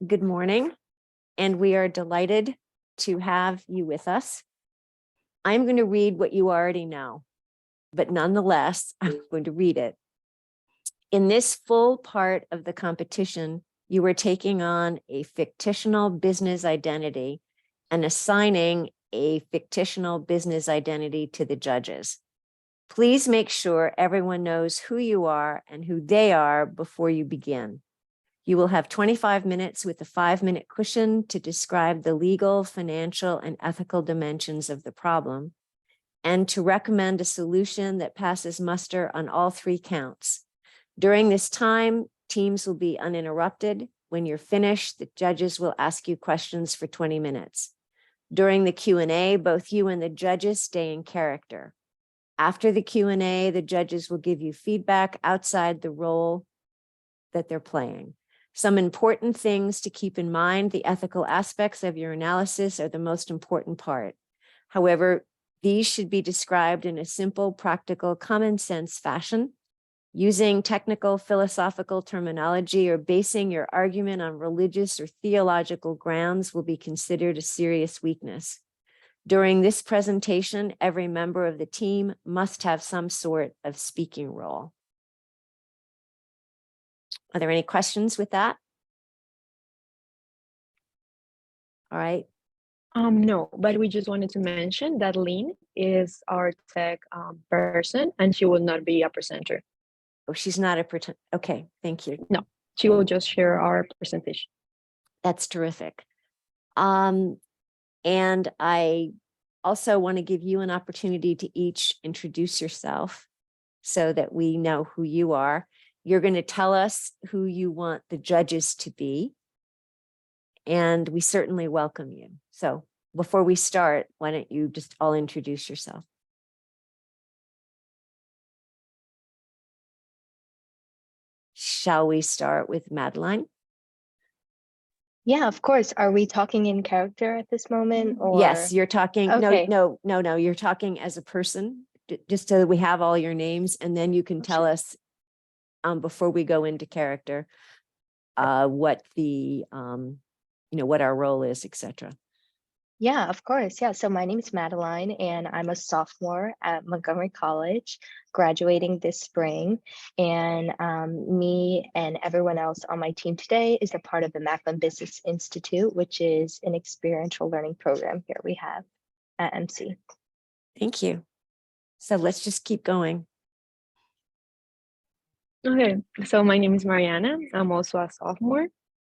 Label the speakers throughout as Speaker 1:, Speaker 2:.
Speaker 1: Good morning, and we are delighted to have you with us. I'm going to read what you already know, but nonetheless, I'm going to read it. In this full part of the competition, you are taking on a fictional business identity and assigning a fictional business identity to the judges. Please make sure everyone knows who you are and who they are before you begin. You will have 25 minutes with a 5-minute cushion to describe the legal, financial, and ethical dimensions of the problem, and to recommend a solution that passes muster on all 3 counts. During this time, teams will be uninterrupted. When you're finished, the judges will ask you questions for 20 minutes. During the Q&A, both you and the judges stay in character. After the Q&A, the judges will give you feedback outside the role that they're playing. Some important things to keep in mind: the ethical aspects of your analysis are the most important part. However, these should be described in a simple, practical, common sense fashion. Using technical philosophical terminology or basing your argument on religious or theological grounds will be considered a serious weakness. During this presentation, every member of the team must have some sort of speaking role. Are there any questions with that? All right.
Speaker 2: No, but we just wanted to mention that Lynn is our tech person, and she will not be a presenter.
Speaker 1: Oh, she's not a pretend. Okay, thank you.
Speaker 2: No, she will just share our presentation.
Speaker 1: That's terrific. And I also want to give you an opportunity to each introduce yourself so that we know who you are. You're going to tell us who you want the judges to be, and we certainly welcome you. So before we start, why don't you just all introduce yourself? Shall we start with Madeline?
Speaker 3: Yeah, of course. Are we talking in character at this moment? Or
Speaker 1: Yes, you're talking.
Speaker 3: Okay.
Speaker 1: No. You're talking as a person, just so that we have all your names, and then you can tell us before we go into character what the what our role is, etc.
Speaker 3: Yeah, of course. Yeah. So my name is Madeline, and I'm a sophomore at Montgomery College, graduating this spring. And me and everyone else on my team today is a part of the Macklin Business Institute, which is an experiential learning program here we have at MC.
Speaker 1: Thank you. So let's just keep going.
Speaker 2: Okay, so my name is Mariana. I'm also a sophomore.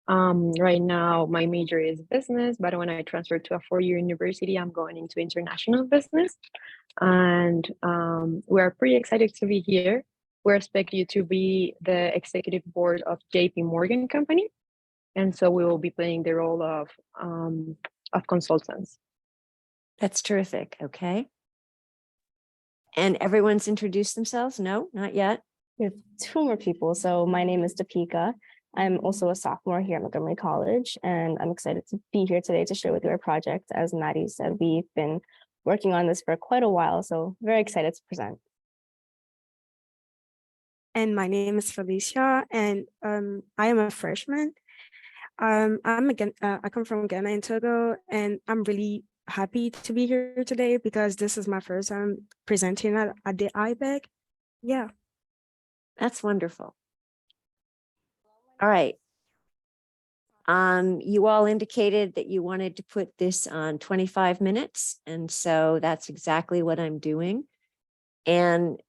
Speaker 2: Right now, my major is business, but when I transferred to a 4-year university, I'm going into international business. And we're pretty excited to be here. We expect you to be the executive board of JP Morgan Company. And so we will be playing the role of consultants.
Speaker 1: That's terrific. Okay. And everyone's introduced themselves? No, not yet.
Speaker 4: We have 2 more people. So my name is Deepika. I'm also a sophomore here at Montgomery College, and I'm excited to be here today to share with you our project. As Maddie said, we've been working on this for quite a while, so very excited to present.
Speaker 5: And my name is Felicia, and I am a freshman. I come from Ghana in Togo, and I'm really happy to be here today because this is my first time presenting at the IBEC. Yeah.
Speaker 1: That's wonderful. All right. You all indicated that you wanted to put this on 25 minutes, and so that's exactly what I'm doing. And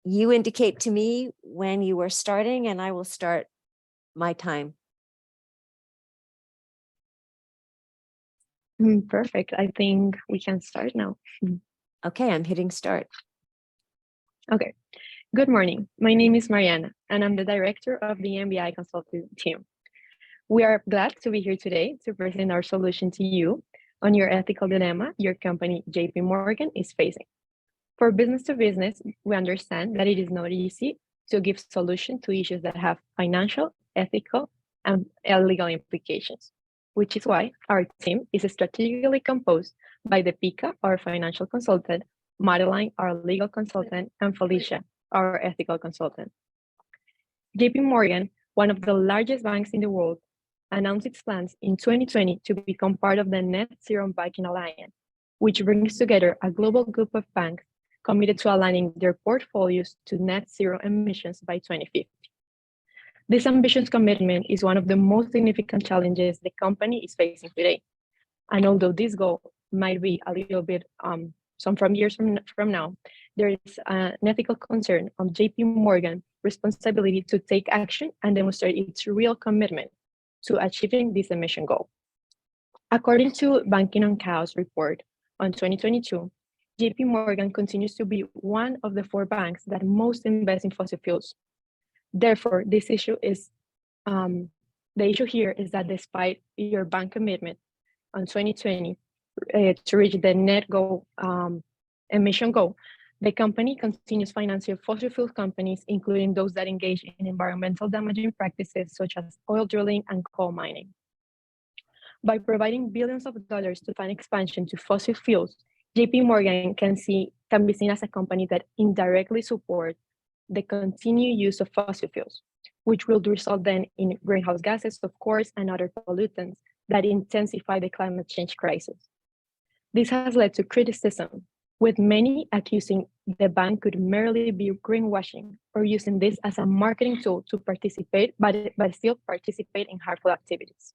Speaker 1: you indicate to me when you are starting, and I will start my time.
Speaker 2: Perfect. I think we can start now.
Speaker 1: Okay, I'm hitting start.
Speaker 2: Okay. Good morning. My name is Mariana, and I'm the director of the MBI consulting team. We are glad to be here today to present our solution to you on your ethical dilemma your company JP Morgan is facing. For business to business, we understand that it is not easy to give solution to issues that have financial, ethical, and legal implications, which is why our team is strategically composed by the Pika, our financial consultant, Madeline, our legal consultant, and Felicia, our ethical consultant. JP Morgan one of the largest banks in the world, announced its plans in 2020 to become part of the Net Zero Banking Alliance, which brings together a global group of banks committed to aligning their portfolios to net zero emissions by 2050. This ambitious commitment is one of the most significant challenges the company is facing today. And although this goal might be a little bit from years from now, there is an ethical concern on JP Morgan's responsibility to take action and demonstrate its real commitment to achieving this emission goal. According to Banking on Chaos report on 2022, JP Morgan continues to be one of the 4 banks that most invest in fossil fuels. Therefore, this issue is, the issue here is that despite your bank commitment on 2020 to reach the net goal, emission goal, the company continues financing fossil fuel companies, including those that engage in environmental damaging practices such as oil drilling and coal mining. By providing billions of dollars to fund expansion to fossil fuels, JP Morgan can be seen as a company that indirectly supports the continued use of fossil fuels, which will result then in greenhouse gases, of course, and other pollutants that intensify the climate change crisis. This has led to criticism, with many accusing the bank could merely be greenwashing or using this as a marketing tool to participate, but still participate in harmful activities.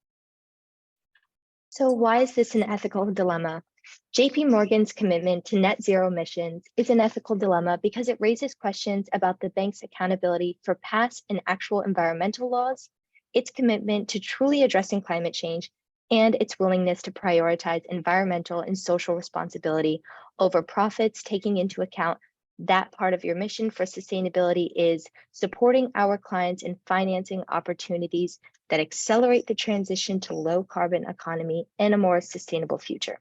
Speaker 3: So why is this an ethical dilemma? JP Morgan's commitment to net zero emissions is an ethical dilemma because it raises questions about the bank's accountability for past and actual environmental laws, its commitment to truly addressing climate change, and its willingness to prioritize environmental and social responsibility over profits, taking into account that part of your mission for sustainability is supporting our clients in financing opportunities that accelerate the transition to low carbon economy and a more sustainable future.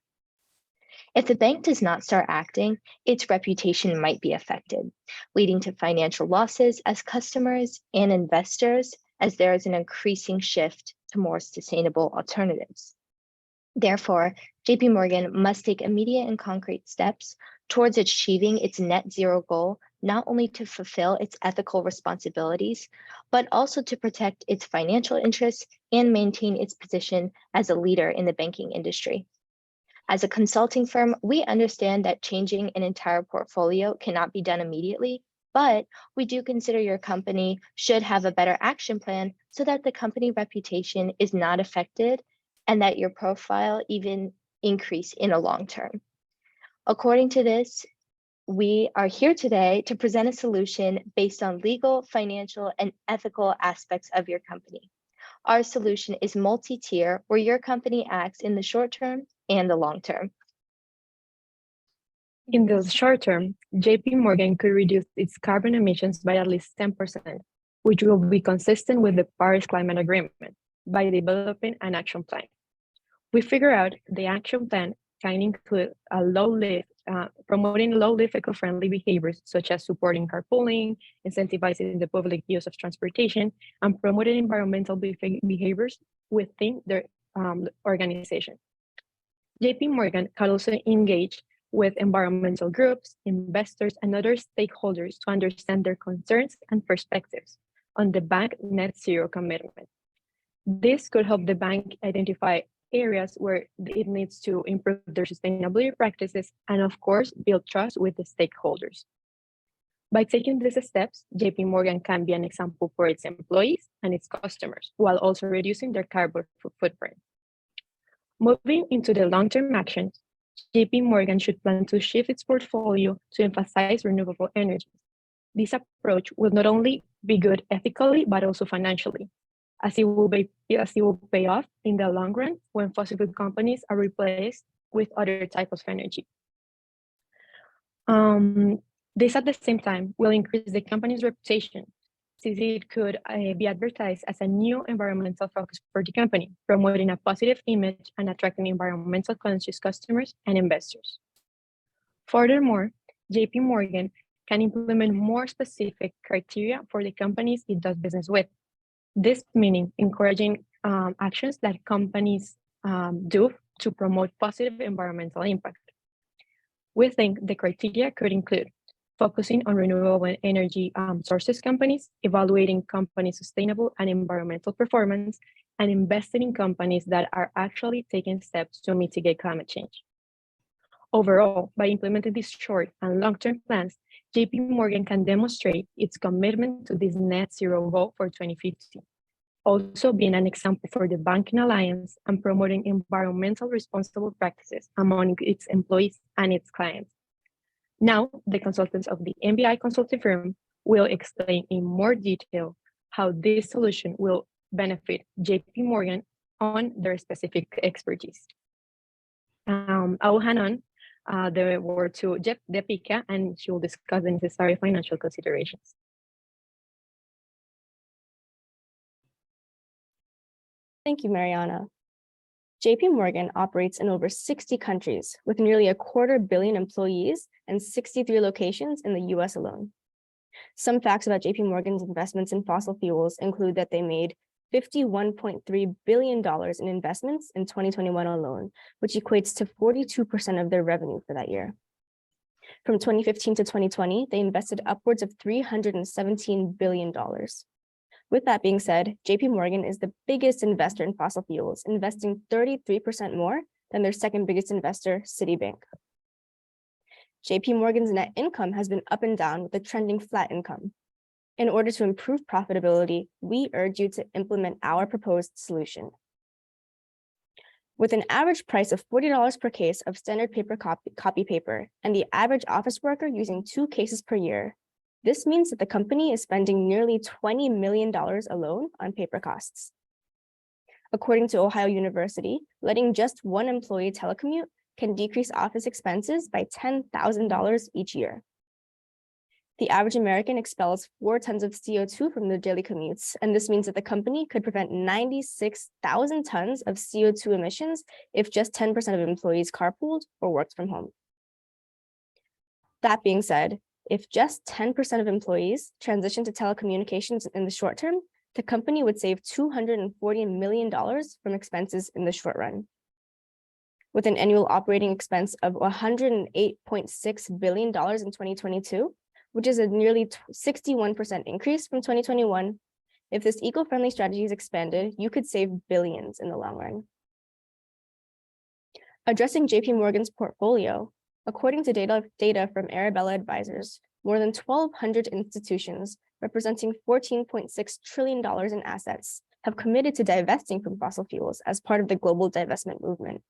Speaker 3: If the bank does not start acting, its reputation might be affected, leading to financial losses as customers and investors, as there is an increasing shift to more sustainable alternatives. Therefore, JP Morgan must take immediate and concrete steps towards achieving its net zero goal, not only to fulfill its ethical responsibilities, but also to protect its financial interests and maintain its position as a leader in the banking industry. As a consulting firm, we understand that changing an entire portfolio cannot be done immediately, but we do consider your company should have a better action plan so that the company reputation is not affected and that your profile even increase in a long term. According to this, we are here today to present a solution based on legal, financial, and ethical aspects of your company. Our solution is multi-tier, where your company acts in the short term and the long term.
Speaker 2: In the short term, JP Morgan could reduce its carbon emissions by at least 10%, which will be consistent with the Paris Climate Agreement by developing an action plan. We figure out the action plan can include a promoting low-lift eco-friendly behaviors, such as supporting carpooling, incentivizing the public use of transportation, and promoting environmental behaviors within their organization. JP Morgan can also engage with environmental groups, investors, and other stakeholders to understand their concerns and perspectives on the bank net zero commitment. This could help the bank identify areas where it needs to improve their sustainability practices and, of course, build trust with the stakeholders. By taking these steps, JP Morgan can be an example for its employees and its customers, while also reducing their carbon footprint. Moving into the long-term actions, JP Morgan should plan to shift its portfolio to emphasize renewable energies. This approach will not only be good ethically, but also financially, as it will pay off in the long run when fossil fuel companies are replaced with other types of energy. This at the same time will increase the company's reputation, since it could be advertised as a new environmental focus for the company, promoting a positive image and attracting environmental conscious customers and investors. Furthermore, JP Morgan can implement more specific criteria for the companies it does business with. This meaning encouraging actions that companies do to promote positive environmental impact. We think the criteria could include focusing on renewable energy sources companies, evaluating companies' sustainable and environmental performance, and investing in companies that are actually taking steps to mitigate climate change. Overall, by implementing these short and long-term plans, JP Morgan can demonstrate its commitment to this net zero goal for 2050, also being an example for the Banking Alliance and promoting environmental responsible practices among its employees and its clients. Now, the consultants of the MBI consulting firm will explain in more detail how this solution will benefit JP Morgan on their specific expertise. I will hand on the word to Jeff Depika, and she will discuss the necessary financial considerations.
Speaker 4: Thank you, Mariana. JP Morgan operates in over 60 countries with nearly 250 million employees and 63 locations in the US alone. Some facts about JP Morgan's investments in fossil fuels include that they made $51.3 billion in investments in 2021 alone, which equates to 42% of their revenue for that year. From 2015 to 2020, they invested upwards of $317 billion. With that being said, JP Morgan is the biggest investor in fossil fuels, investing 33% more than their second biggest investor, Citibank. JP Morgan's net income has been up and down with a trending flat income. In order to improve profitability, we urge you to implement our proposed solution. With an average price of $40 per case of standard paper copy paper and the average office worker using 2 cases per year, this means that the company is spending nearly $20 million alone on paper costs. According to Ohio University, letting just one employee telecommute can decrease office expenses by $10,000 each year. The average American expels 4 tons of CO2 from their daily commutes, and this means that the company could prevent 96,000 tons of CO2 emissions if just 10% of employees carpooled or worked from home. That being said, if just 10% of employees transition to telecommunications in the short term, the company would save $240 million from expenses in the short run. With an annual operating expense of $108.6 billion in 2022, which is a nearly 61% increase from 2021, if this eco-friendly strategy is expanded, you could save billions in the long run. Addressing JP Morgan's portfolio, according to data from Arabella Advisors, more than 1,200 institutions representing $14.6 trillion in assets have committed to divesting from fossil fuels as part of the global divestment movement.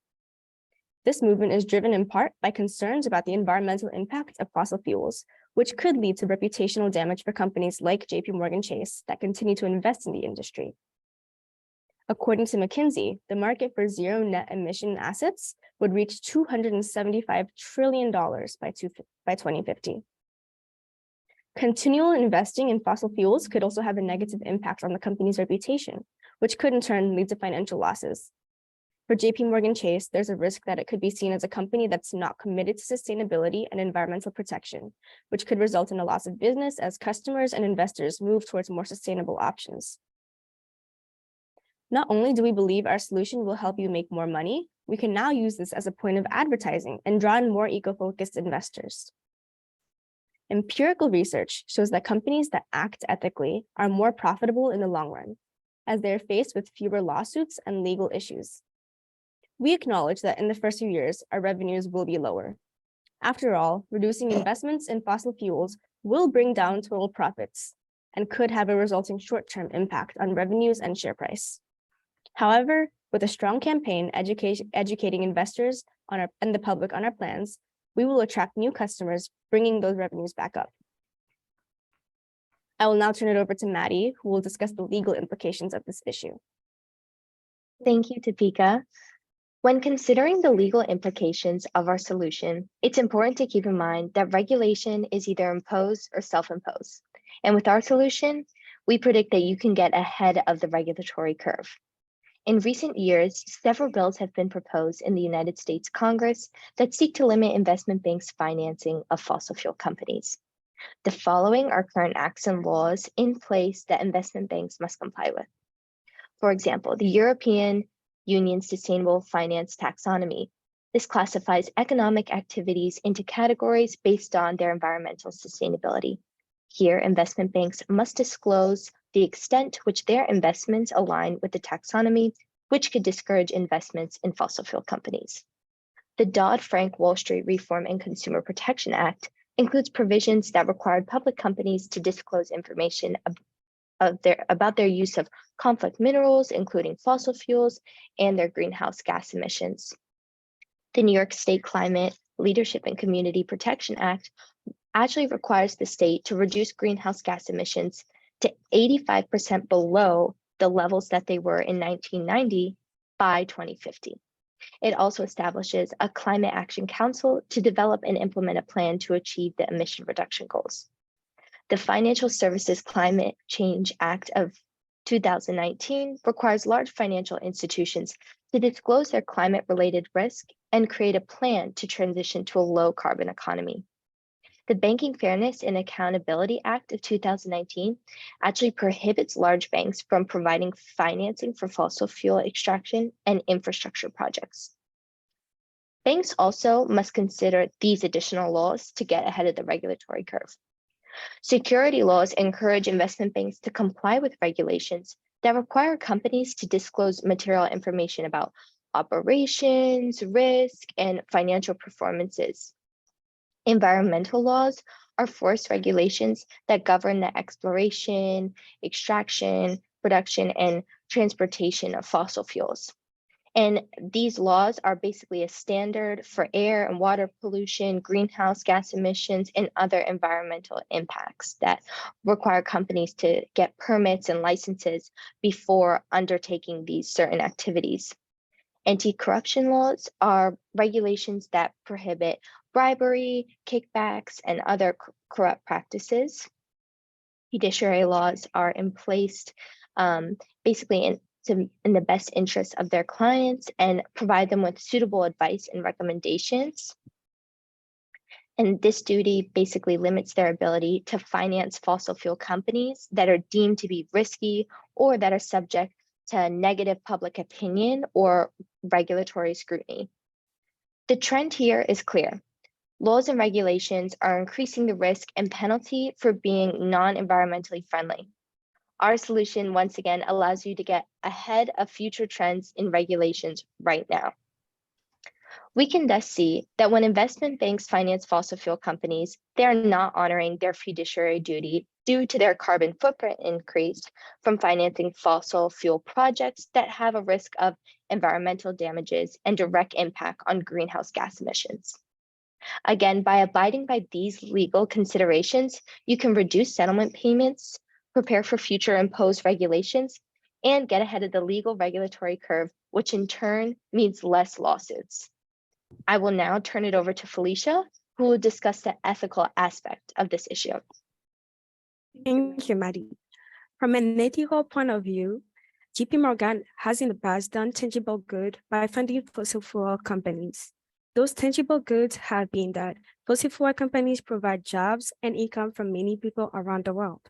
Speaker 4: This movement is driven in part by concerns about the environmental impact of fossil fuels, which could lead to reputational damage for companies like JP Morgan Chase that continue to invest in the industry. According to McKinsey, the market for zero net emission assets would reach $275 trillion by 2050. Continual investing in fossil fuels could also have a negative impact on the company's reputation, which could in turn lead to financial losses. For JP Morgan Chase, there's a risk that it could be seen as a company that's not committed to sustainability and environmental protection, which could result in a loss of business as customers and investors move towards more sustainable options. Not only do we believe our solution will help you make more money, we can now use this as a point of advertising and draw in more eco-focused investors. Empirical research shows that companies that act ethically are more profitable in the long run, as they are faced with fewer lawsuits and legal issues. We acknowledge that in the first few years, our revenues will be lower. After all, reducing investments in fossil fuels will bring down total profits and could have a resulting short-term impact on revenues and share price. However, with a strong campaign educating investors and the public on our plans, we will attract new customers, bringing those revenues back up. I will now turn it over to Maddie, who will discuss the legal implications of this issue.
Speaker 3: Thank you, Topeka. When considering the legal implications of our solution, it's important to keep in mind that regulation is either imposed or self-imposed. And with our solution, we predict that you can get ahead of the regulatory curve. In recent years, several bills have been proposed in the United States Congress that seek to limit investment banks' financing of fossil fuel companies. The following are current acts and laws in place that investment banks must comply with. For example, the European Union Sustainable Finance Taxonomy This classifies economic activities into categories based on their environmental sustainability. Here, investment banks must disclose the extent to which their investments align with the taxonomy, which could discourage investments in fossil fuel companies. The Dodd-Frank Wall Street Reform and Consumer Protection Act includes provisions that required public companies to disclose information about their use of conflict minerals, including fossil fuels, and their greenhouse gas emissions. The New York State Climate Leadership and Community Protection Act actually requires the state to reduce greenhouse gas emissions to 85% below the levels that they were in 1990 by 2050. It also establishes a Climate Action Council to develop and implement a plan to achieve the emission reduction goals. The Financial Services Climate Change Act of 2019 requires large financial institutions to disclose their climate-related risk and create a plan to transition to a low-carbon economy. The Banking Fairness and Accountability Act of 2019 actually prohibits large banks from providing financing for fossil fuel extraction and infrastructure projects. Banks also must consider these additional laws to get ahead of the regulatory curve. Security laws encourage investment banks to comply with regulations that require companies to disclose material information about operations, risk, and financial performances. Environmental laws are forced regulations that govern the exploration, extraction, production, and transportation of fossil fuels. And these laws are basically a standard for air and water pollution, greenhouse gas emissions, and other environmental impacts that require companies to get permits and licenses before undertaking these certain activities. Anti-corruption laws are regulations that prohibit bribery, kickbacks, and other corrupt practices. Fiduciary laws are in place basically in the best interest of their clients and provide them with suitable advice and recommendations. And this duty basically limits their ability to finance fossil fuel companies that are deemed to be risky or that are subject to negative public opinion or regulatory scrutiny. The trend here is clear. Laws and regulations are increasing the risk and penalty for being non-environmentally friendly. Our solution, once again, allows you to get ahead of future trends in regulations right now. We can thus see that when investment banks finance fossil fuel companies, they are not honoring their fiduciary duty due to their carbon footprint increase from financing fossil fuel projects that have a risk of environmental damages and direct impact on greenhouse gas emissions. Again, by abiding by these legal considerations, you can reduce settlement payments, prepare for future imposed regulations, and get ahead of the legal regulatory curve, which in turn means less lawsuits. I will now turn it over to Felicia, who will discuss the ethical aspect of this issue.
Speaker 5: Thank you, Maddie. From an ethical point of view, JP Morgan has in the past done tangible good by funding fossil fuel companies. Those tangible goods have been that fossil fuel companies provide jobs and income for many people around the world.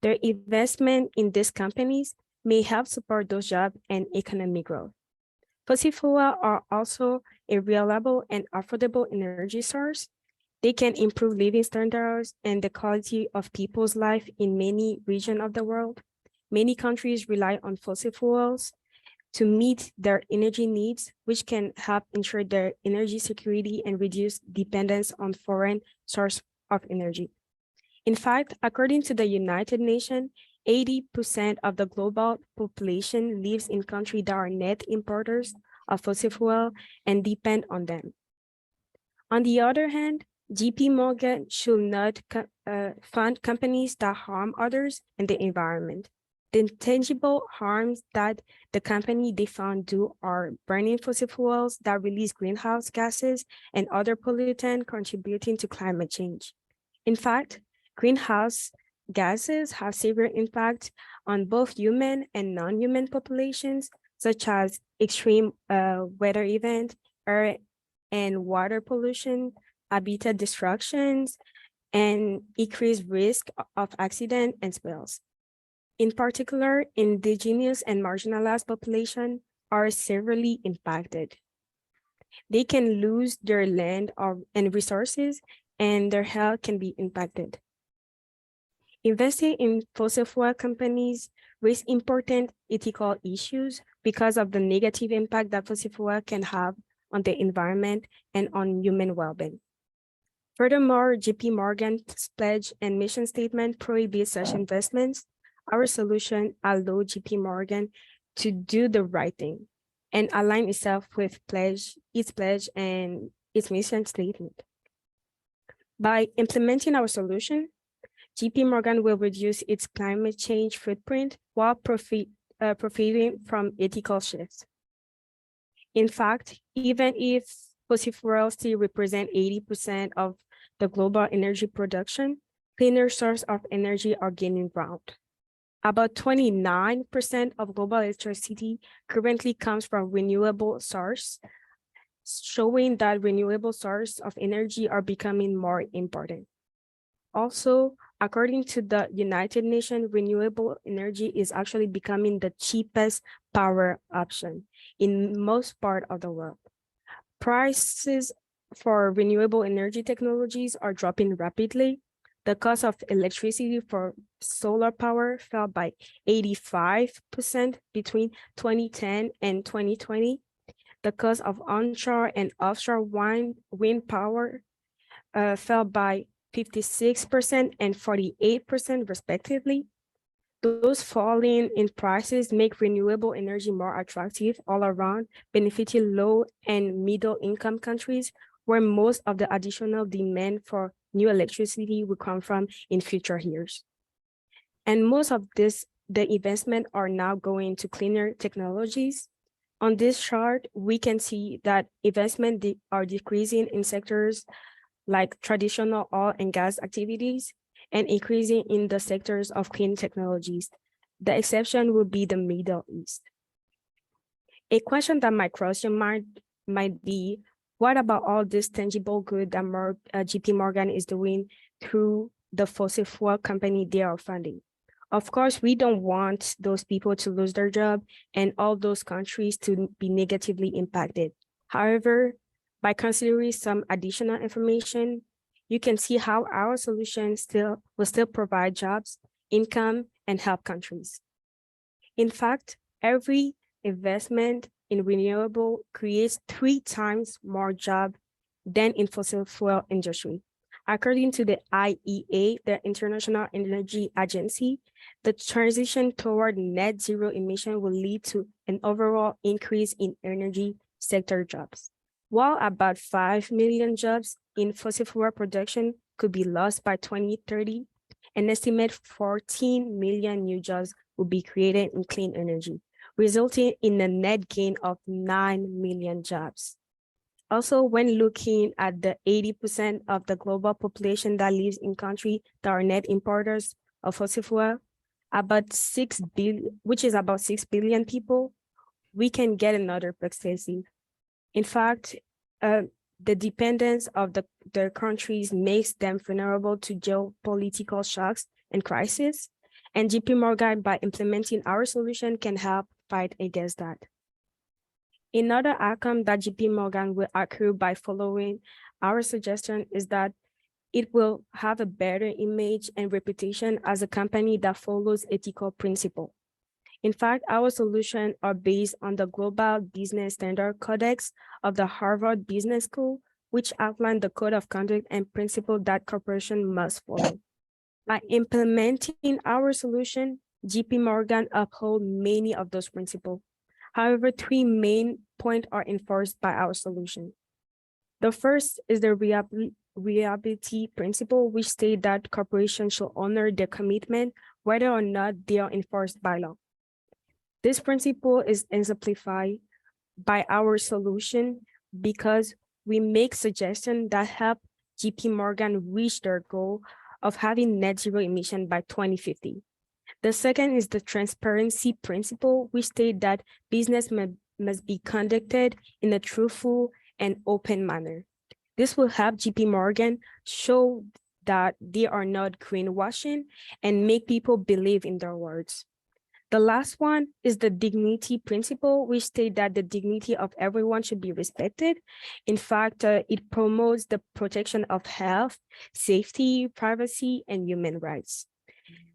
Speaker 5: Their investment in these companies may help support those jobs and economic growth. Fossil fuels are also a reliable and affordable energy source. They can improve living standards and the quality of people's life in many regions of the world. Many countries rely on fossil fuels to meet their energy needs, which can help ensure their energy security and reduce dependence on foreign sources of energy. In fact, according to the United Nations, 80% of the global population lives in countries that are net importers of fossil fuel and depend on them. On the other hand, JP Morgan should not fund companies that harm others and the environment. The tangible harms that the company they fund do are burning fossil fuels that release greenhouse gases and other pollutants contributing to climate change. In fact, greenhouse gases have severe impact on both human and non-human populations, such as extreme weather events, air and water pollution, habitat destructions, and increased risk of accident and spills. In particular, indigenous and marginalized populations are severely impacted. They can lose their land and resources, and their health can be impacted. Investing in fossil fuel companies raise important ethical issues because of the negative impact that fossil fuel can have on the environment and on human well-being. Furthermore, JP Morgan's pledge and mission statement prohibit such investments. Our solution allows JP Morgan to do the right thing and align itself with its pledge and its mission statement. By implementing our solution, JP Morgan will reduce its climate change footprint while profiting from ethical shifts. In fact, even if fossil fuels still represent 80% of the global energy production, cleaner sources of energy are gaining ground. About 29% of global electricity currently comes from renewable sources, showing that renewable sources of energy are becoming more important. Also, according to the United Nations, renewable energy is actually becoming the cheapest power option in most part of the world. Prices for renewable energy technologies are dropping rapidly. The cost of electricity for solar power fell by 85% between 2010 and 2020. The cost of onshore and offshore wind power fell by 56% and 48% respectively. Those falling in prices make renewable energy more attractive all around, benefiting low and middle income countries where most of the additional demand for new electricity will come from in future years. And most of the investment are now going to cleaner technologies. On this chart, we can see that investment are decreasing in sectors like traditional oil and gas activities and increasing in the sectors of clean technologies. The exception will be the Middle East. A question that might cross your mind might be, what about all this tangible good that JP Morgan is doing through the fossil fuel company they are funding? Of course, we don't want those people to lose their job and all those countries to be negatively impacted. However, by considering some additional information, you can see how our solution will still provide jobs, income, and help countries. In fact, every investment in renewable creates 3 times more jobs than in fossil fuel industry. According to the IEA, the International Energy Agency, the transition toward net zero emission will lead to an overall increase in energy sector jobs. While about 5 million jobs in fossil fuel production could be lost by 2030, an estimated 14 million new jobs will be created in clean energy, resulting in a net gain of 9 million jobs. Also, when looking at the 80% of the global population that lives in countries that are net importers of fossil fuel, about 6 billion, which is about 6 billion people, we can get another perspective. In fact, the dependence of their countries makes them vulnerable to geopolitical shocks and crises, and JP Morgan, by implementing our solution, can help fight against that. Another outcome that JP Morgan will accrue by following our suggestion is that it will have a better image and reputation as a company that follows ethical principles. In fact, our solutions are based on the Global Business Standard Codex of the Harvard Business School, which outline the code of conduct and principles that corporations must follow. By implementing our solution, JP Morgan uphold many of those principles. However, 3 main points are enforced by our solution. The first is the reliability principle, which states that corporations should honor their commitment, whether or not they are enforced by law. This principle is exemplified by our solution because we make suggestions that help JP Morgan reach their goal of having net zero emission by 2050. The second is the transparency principle, which states that business must be conducted in a truthful and open manner. This will help JP Morgan show that they are not greenwashing and make people believe in their words. The last one is the dignity principle, which states that the dignity of everyone should be respected. In fact, it promotes the protection of health, safety, privacy, and human rights.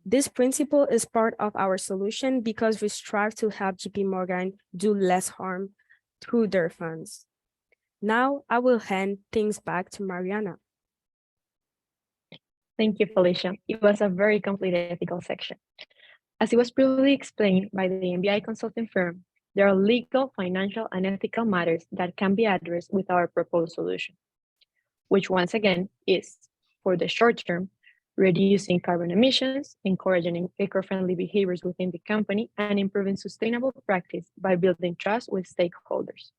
Speaker 5: This principle is part of our solution because we strive to help JP Morgan do less harm through their funds. Now I will hand things back to Mariana.
Speaker 2: Thank you, Felicia. It was a very complete ethical section. As it was previously explained by the MBI consulting firm, there are legal, financial, and ethical matters that can be addressed with our proposed solution, which once again is, for the short term, reducing carbon emissions, encouraging eco-friendly behaviors within the company, and improving sustainable practice by building trust with stakeholders.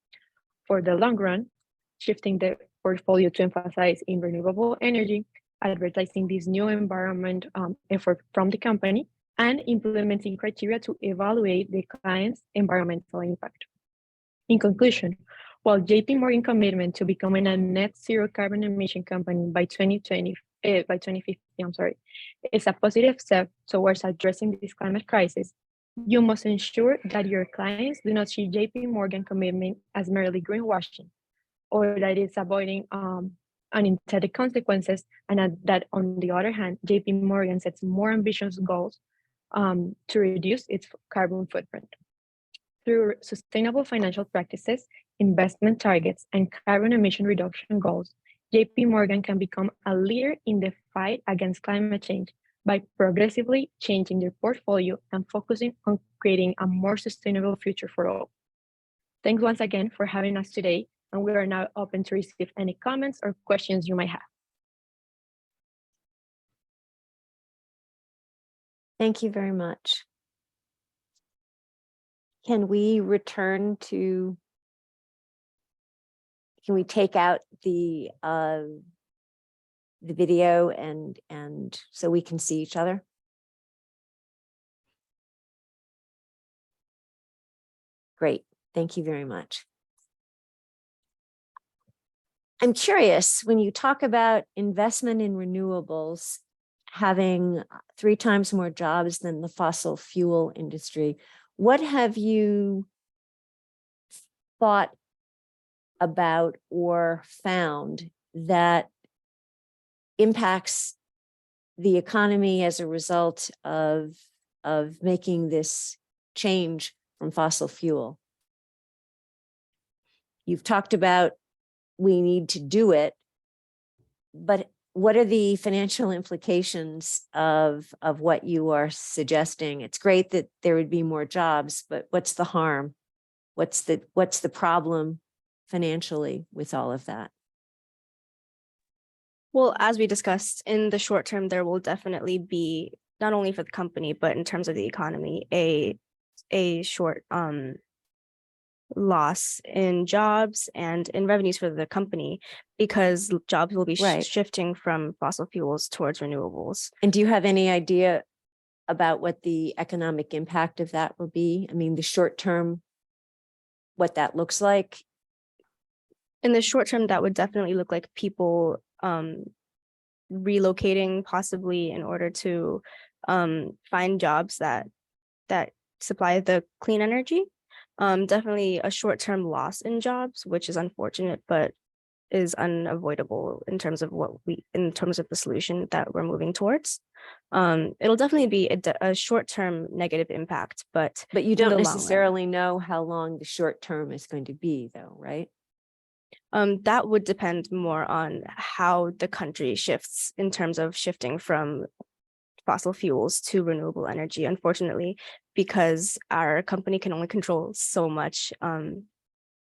Speaker 2: For the long run, shifting the portfolio to emphasize in renewable energy, advertising this new environment effort from the company, and implementing criteria to evaluate the client's environmental impact. In conclusion, while JP Morgan commitment to becoming a net zero carbon emission company by 2050, is a positive step towards addressing this climate crisis, you must ensure that your clients do not see JP Morgan commitment as merely greenwashing, or that it's avoiding unintended consequences, and that on the other hand, JP Morgan sets more ambitious goals to reduce its carbon footprint. Through sustainable financial practices, investment targets, and carbon emission reduction goals, JP Morgan can become a leader in the fight against climate change by progressively changing their portfolio and focusing on creating a more sustainable future for all. Thanks once again for having us today, and we are now open to receive any comments or questions you might have.
Speaker 1: Thank you very much. Can we return to, can we take out the video and so we can see each other? Great, thank you very much. I'm curious, when you talk about investment in renewables having 3 times more jobs than the fossil fuel industry, what have you thought about or found that impacts the economy as a result of making this change from fossil fuel? You've talked about we need to do it, but what are the financial implications of what you are suggesting? It's great that there would be more jobs, but what's the harm? What's the problem financially with all of that?
Speaker 4: Well, as we discussed, in the short term, there will definitely be, not only for the company, but in terms of the economy, a short loss in jobs and in revenues for the company, because jobs will be
Speaker 1: Right.
Speaker 4: shifting from fossil fuels towards renewables.
Speaker 1: And do you have any idea about what the economic impact of that will be? I mean, the short term, what that looks like?
Speaker 4: In the short term, that would definitely look like people relocating, possibly in order to find jobs that supply the clean energy. Definitely a short-term loss in jobs, which is unfortunate, but is unavoidable in terms of the solution that we're moving towards. It'll definitely be a short-term negative impact, but
Speaker 1: you don't necessarily know how long the short term is going to be, though, right?
Speaker 4: That would depend more on how the country shifts in terms of shifting from fossil fuels to renewable energy, unfortunately, because our company can only control so much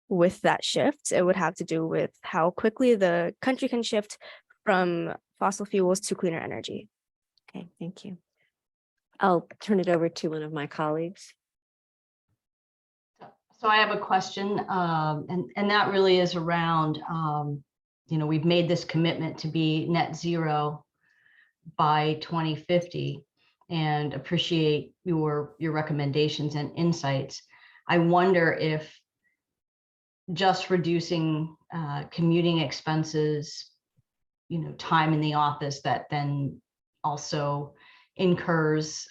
Speaker 4: with that shift. It would have to do with how quickly the country can shift from fossil fuels to cleaner energy.
Speaker 1: Okay, thank you. I'll turn it over to one of my colleagues.
Speaker 6: So I have a question, and that really is around, we've made this commitment to be net zero by 2050, and appreciate your recommendations and insights. I wonder if just reducing commuting expenses, time in the office that then also incurs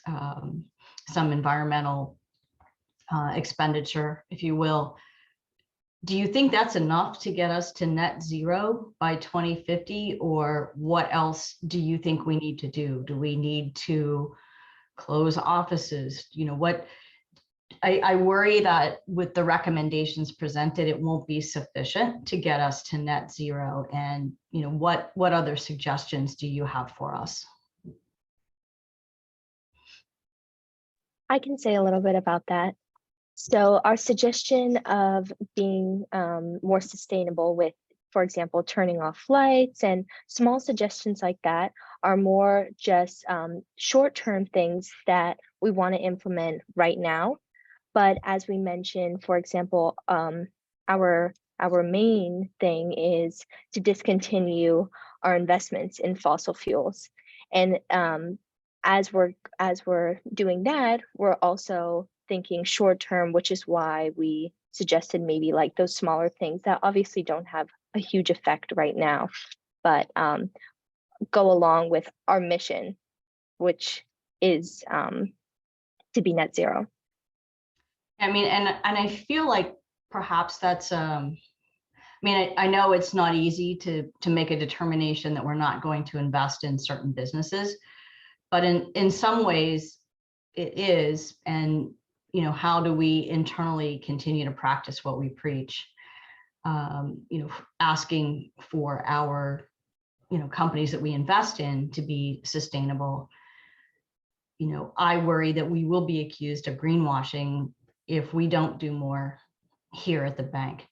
Speaker 6: some environmental expenditure, if you will. Do you think that's enough to get us to net zero by 2050? Or what else do you think we need to do? Do we need to close offices? You know, what I worry that with the recommendations presented, it won't be sufficient to get us to net zero. And, you know, what other suggestions do you have for us?
Speaker 3: I can say a little bit about that. So our suggestion of being more sustainable with, for example, turning off lights and small suggestions like that are more just short-term things that we want to implement right now. But as we mentioned, for example, our main thing is to discontinue our investments in fossil fuels. And as we're doing that, we're also thinking short term, which is why we suggested maybe like those smaller things that obviously don't have a huge effect right now, but go along with our mission, which is to be net zero.
Speaker 6: I mean, and I feel like perhaps that's, I mean, I know it's not easy to make a determination that we're not going to invest in certain businesses, but in some ways it is. And, you know, how do we internally continue to practice what we preach? You know, asking for our, you know, companies that we invest in to be sustainable. You know, I worry that we will be accused of greenwashing if we don't do more here at the bank.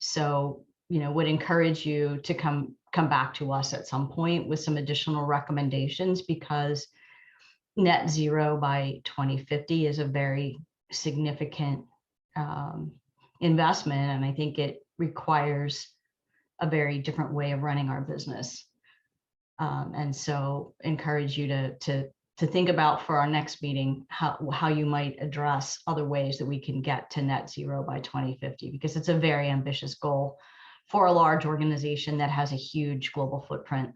Speaker 6: So, you know, would encourage you to come back to us at some point with some additional recommendations, because net zero by 2050 is a very significant investment. And I think it requires a very different way of running our business. And so encourage you to think about for our next meeting, how you might address other ways that we can get to net zero by 2050, because it's a very ambitious goal for a large organization that has a huge global footprint.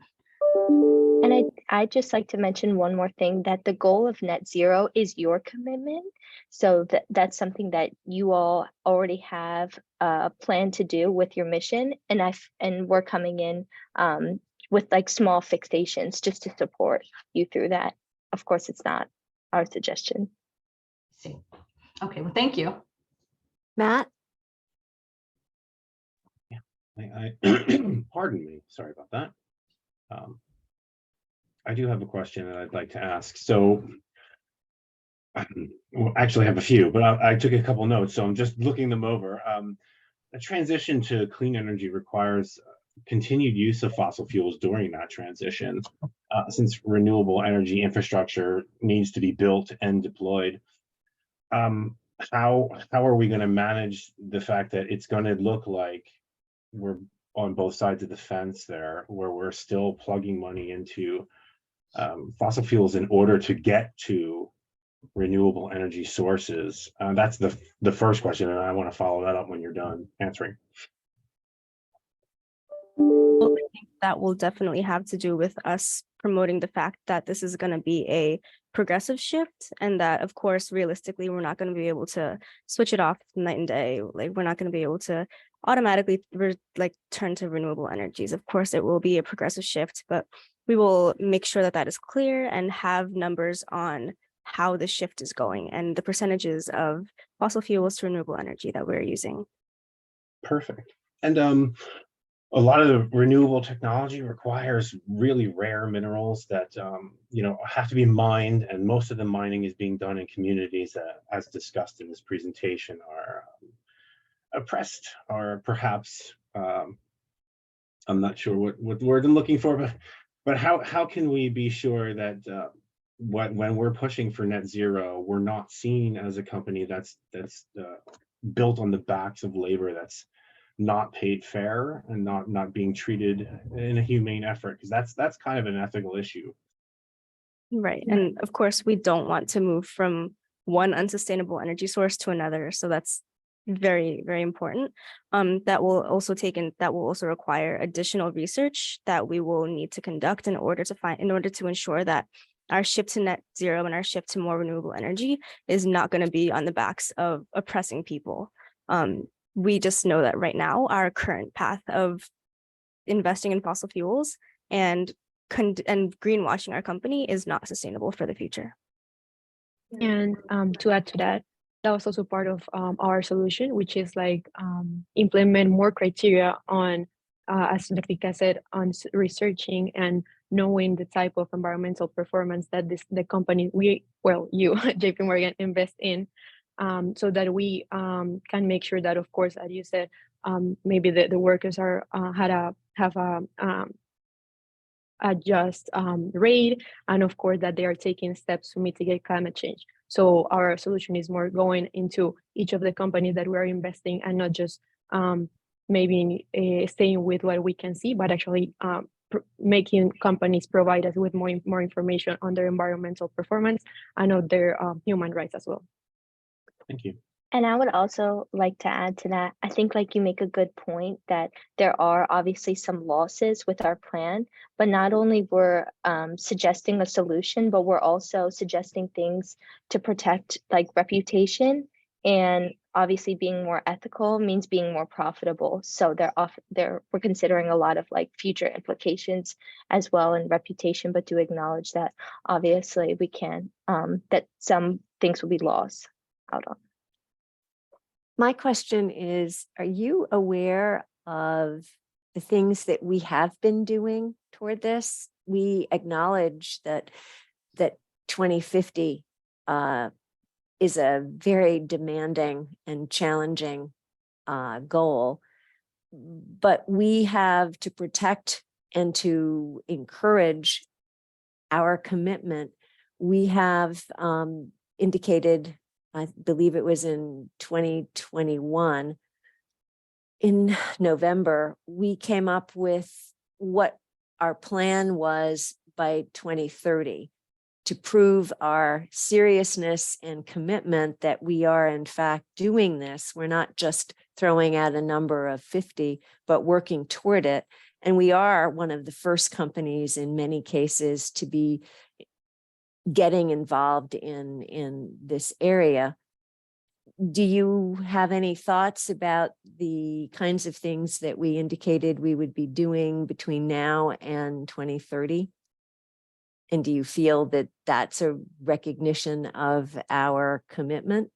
Speaker 3: And I'd just like to mention one more thing, that the goal of net zero is your commitment. So that's something that you all already have a plan to do with your mission. And we're coming in with like small fixations just to support you through that. Of course, it's not our suggestion.
Speaker 6: See. Okay, well, thank you.
Speaker 1: Matt?
Speaker 7: I pardon me, sorry about that. I do have a question that I'd like to ask. So well, actually I have a few, but I took a couple notes, so I'm just looking them over. A transition to clean energy requires continued use of fossil fuels during that transition, since renewable energy infrastructure needs to be built and deployed. How are we going to manage the fact that it's going to look like we're on both sides of the fence there, where we're still plugging money into fossil fuels in order to get to renewable energy sources? That's the first question, and I want to follow that up when you're done answering.
Speaker 4: Well, I think that will definitely have to do with us promoting the fact that this is going to be a progressive shift, and that, of course, realistically, we're not going to be able to switch it off night and day. Like, we're not going to be able to automatically turn to renewable energies. Of course, it will be a progressive shift, but we will make sure that that is clear and have numbers on how the shift is going and the percentages of fossil fuels to renewable energy that we're using.
Speaker 7: Perfect. And a lot of the renewable technology requires really rare minerals that you know, have to be mined, and most of the mining is being done in communities that, as discussed in this presentation, are oppressed, or perhaps I'm not sure what word I'm looking for, but how can we be sure that when we're pushing for net zero, we're not seen as a company that's built on the backs of labor that's not paid fair and not being treated in a humane effort, because that's kind of an ethical issue.
Speaker 4: Right. And of course, we don't want to move from one unsustainable energy source to another. So that's very, very important. That will also require additional research that we will need to conduct in order to ensure that our shift to net zero and our shift to more renewable energy is not going to be on the backs of oppressing people. We just know that right now, our current path of investing in fossil fuels and greenwashing our company is not sustainable for the future.
Speaker 2: And to add to that, that was also part of our solution, which is like implement more criteria on, as Rafika said, on researching and knowing the type of environmental performance that the company you, JP Morgan, invest in, so that we can make sure that, of course, as you said, maybe the workers are have a just rate, and of course that they are taking steps to mitigate climate change. So our solution is more going into each of the companies that we're investing, and not just maybe staying with what we can see, but actually making companies provide us with more information on their environmental performance and on their human rights as well.
Speaker 7: Thank you.
Speaker 3: And I would also like to add to that. I think like you make a good point that there are obviously some losses with our plan, but not only we're suggesting a solution, but we're also suggesting things to protect like reputation, and obviously being more ethical means being more profitable. So we're considering a lot of like future implications as well in reputation, but do acknowledge that obviously we can, that some things will be lost out on.
Speaker 1: My question is, are you aware of the things that we have been doing toward this? We acknowledge that 2050 is a very demanding and challenging goal, but we have to protect and to encourage our commitment. We have indicated, I believe it was in 2021, in November, we came up with what our plan was by 2030 to prove our seriousness and commitment that we are in fact doing this. We're not just throwing out a number of 50, but working toward it. And we are one of the first companies in many cases to be getting involved in this area. Do you have any thoughts about the kinds of things that we indicated we would be doing between now and 2030? And do you feel that that's a recognition of our commitment?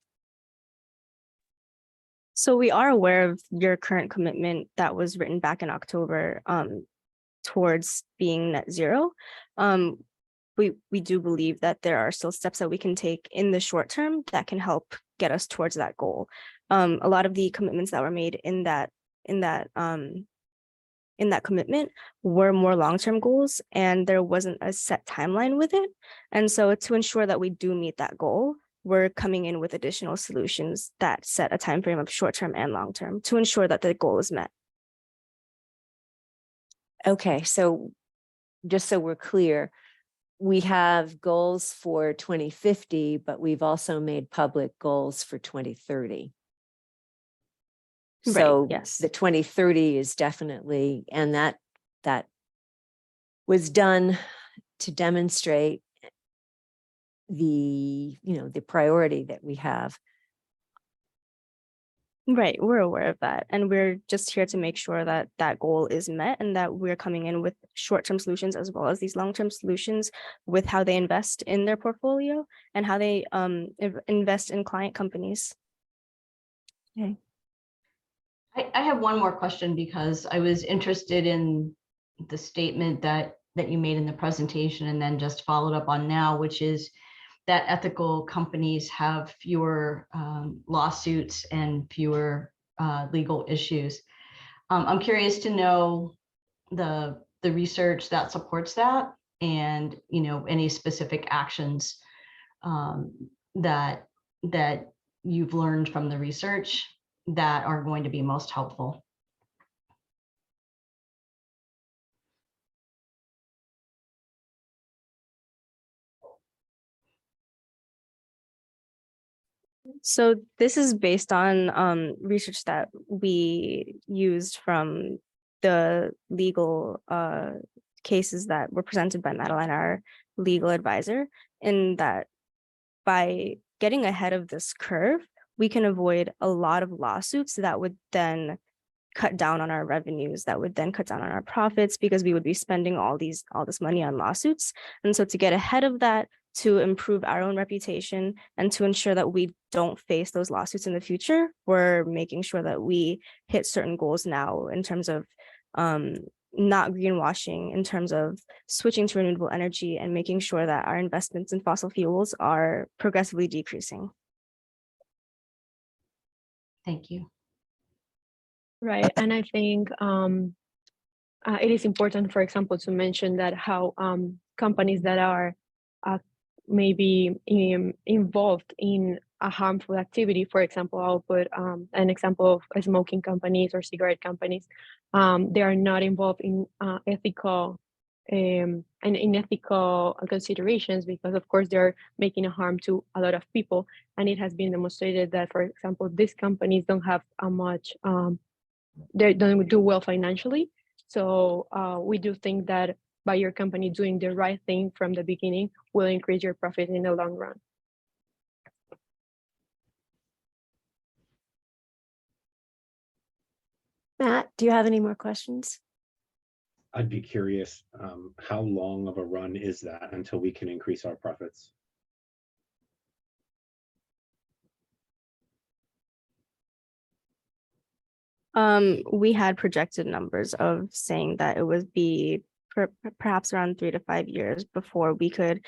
Speaker 4: So we are aware of your current commitment that was written back in October towards being net zero. We do believe that there are still steps that we can take in the short term that can help get us towards that goal. A lot of the commitments that were made in that commitment were more long-term goals, and there wasn't a set timeline with it. And so to ensure that we do meet that goal, we're coming in with additional solutions that set a time frame of short-term and long-term to ensure that the goal is met.
Speaker 1: Okay, so just so we're clear, we have goals for 2050, but we've also made public goals for 2030.
Speaker 4: Right,
Speaker 1: So
Speaker 4: yes.
Speaker 1: the 2030 is definitely, and that was done to demonstrate the priority that we have.
Speaker 4: Right, we're aware of that. And we're just here to make sure that that goal is met and that we're coming in with short-term solutions as well as these long-term solutions with how they invest in their portfolio and how they invest in client companies.
Speaker 1: Okay.
Speaker 6: I have one more question because I was interested in the statement that you made in the presentation and then just followed up on now, which is that ethical companies have fewer lawsuits and fewer legal issues. I'm curious to know the research that supports that, and any specific actions that you've learned from the research that are going to be most helpful.
Speaker 4: So this is based on research that we used from the legal cases that were presented by Madeline,
Speaker 5: legal advisor, in that by getting ahead of this curve, we can avoid a lot of lawsuits that would then cut down on our revenues, that would then cut down on our profits, because we would be spending all this money on lawsuits. And so to get ahead of that, to improve our own reputation and to ensure that we don't face those lawsuits in the future, we're making sure that we hit certain goals now in terms of not greenwashing, in terms of switching to renewable energy, and making sure that our investments in fossil fuels are progressively decreasing.
Speaker 6: Thank you.
Speaker 2: Right, and I think it is important, for example, to mention that how companies that are maybe involved in a harmful activity, for example, I'll put an example of smoking companies or cigarette companies, they are not involved in ethical and unethical considerations, because of course they're making a harm to a lot of people. And it has been demonstrated that, for example, these companies don't have a much they don't do well financially. So we do think that by your company doing the right thing from the beginning will increase your profit in the long run.
Speaker 1: Matt, do you have any more questions?
Speaker 7: I'd be curious, how long of a run is that until we can increase our profits?
Speaker 4: We had projected numbers of saying that it would be perhaps around 3 to 5 years before we could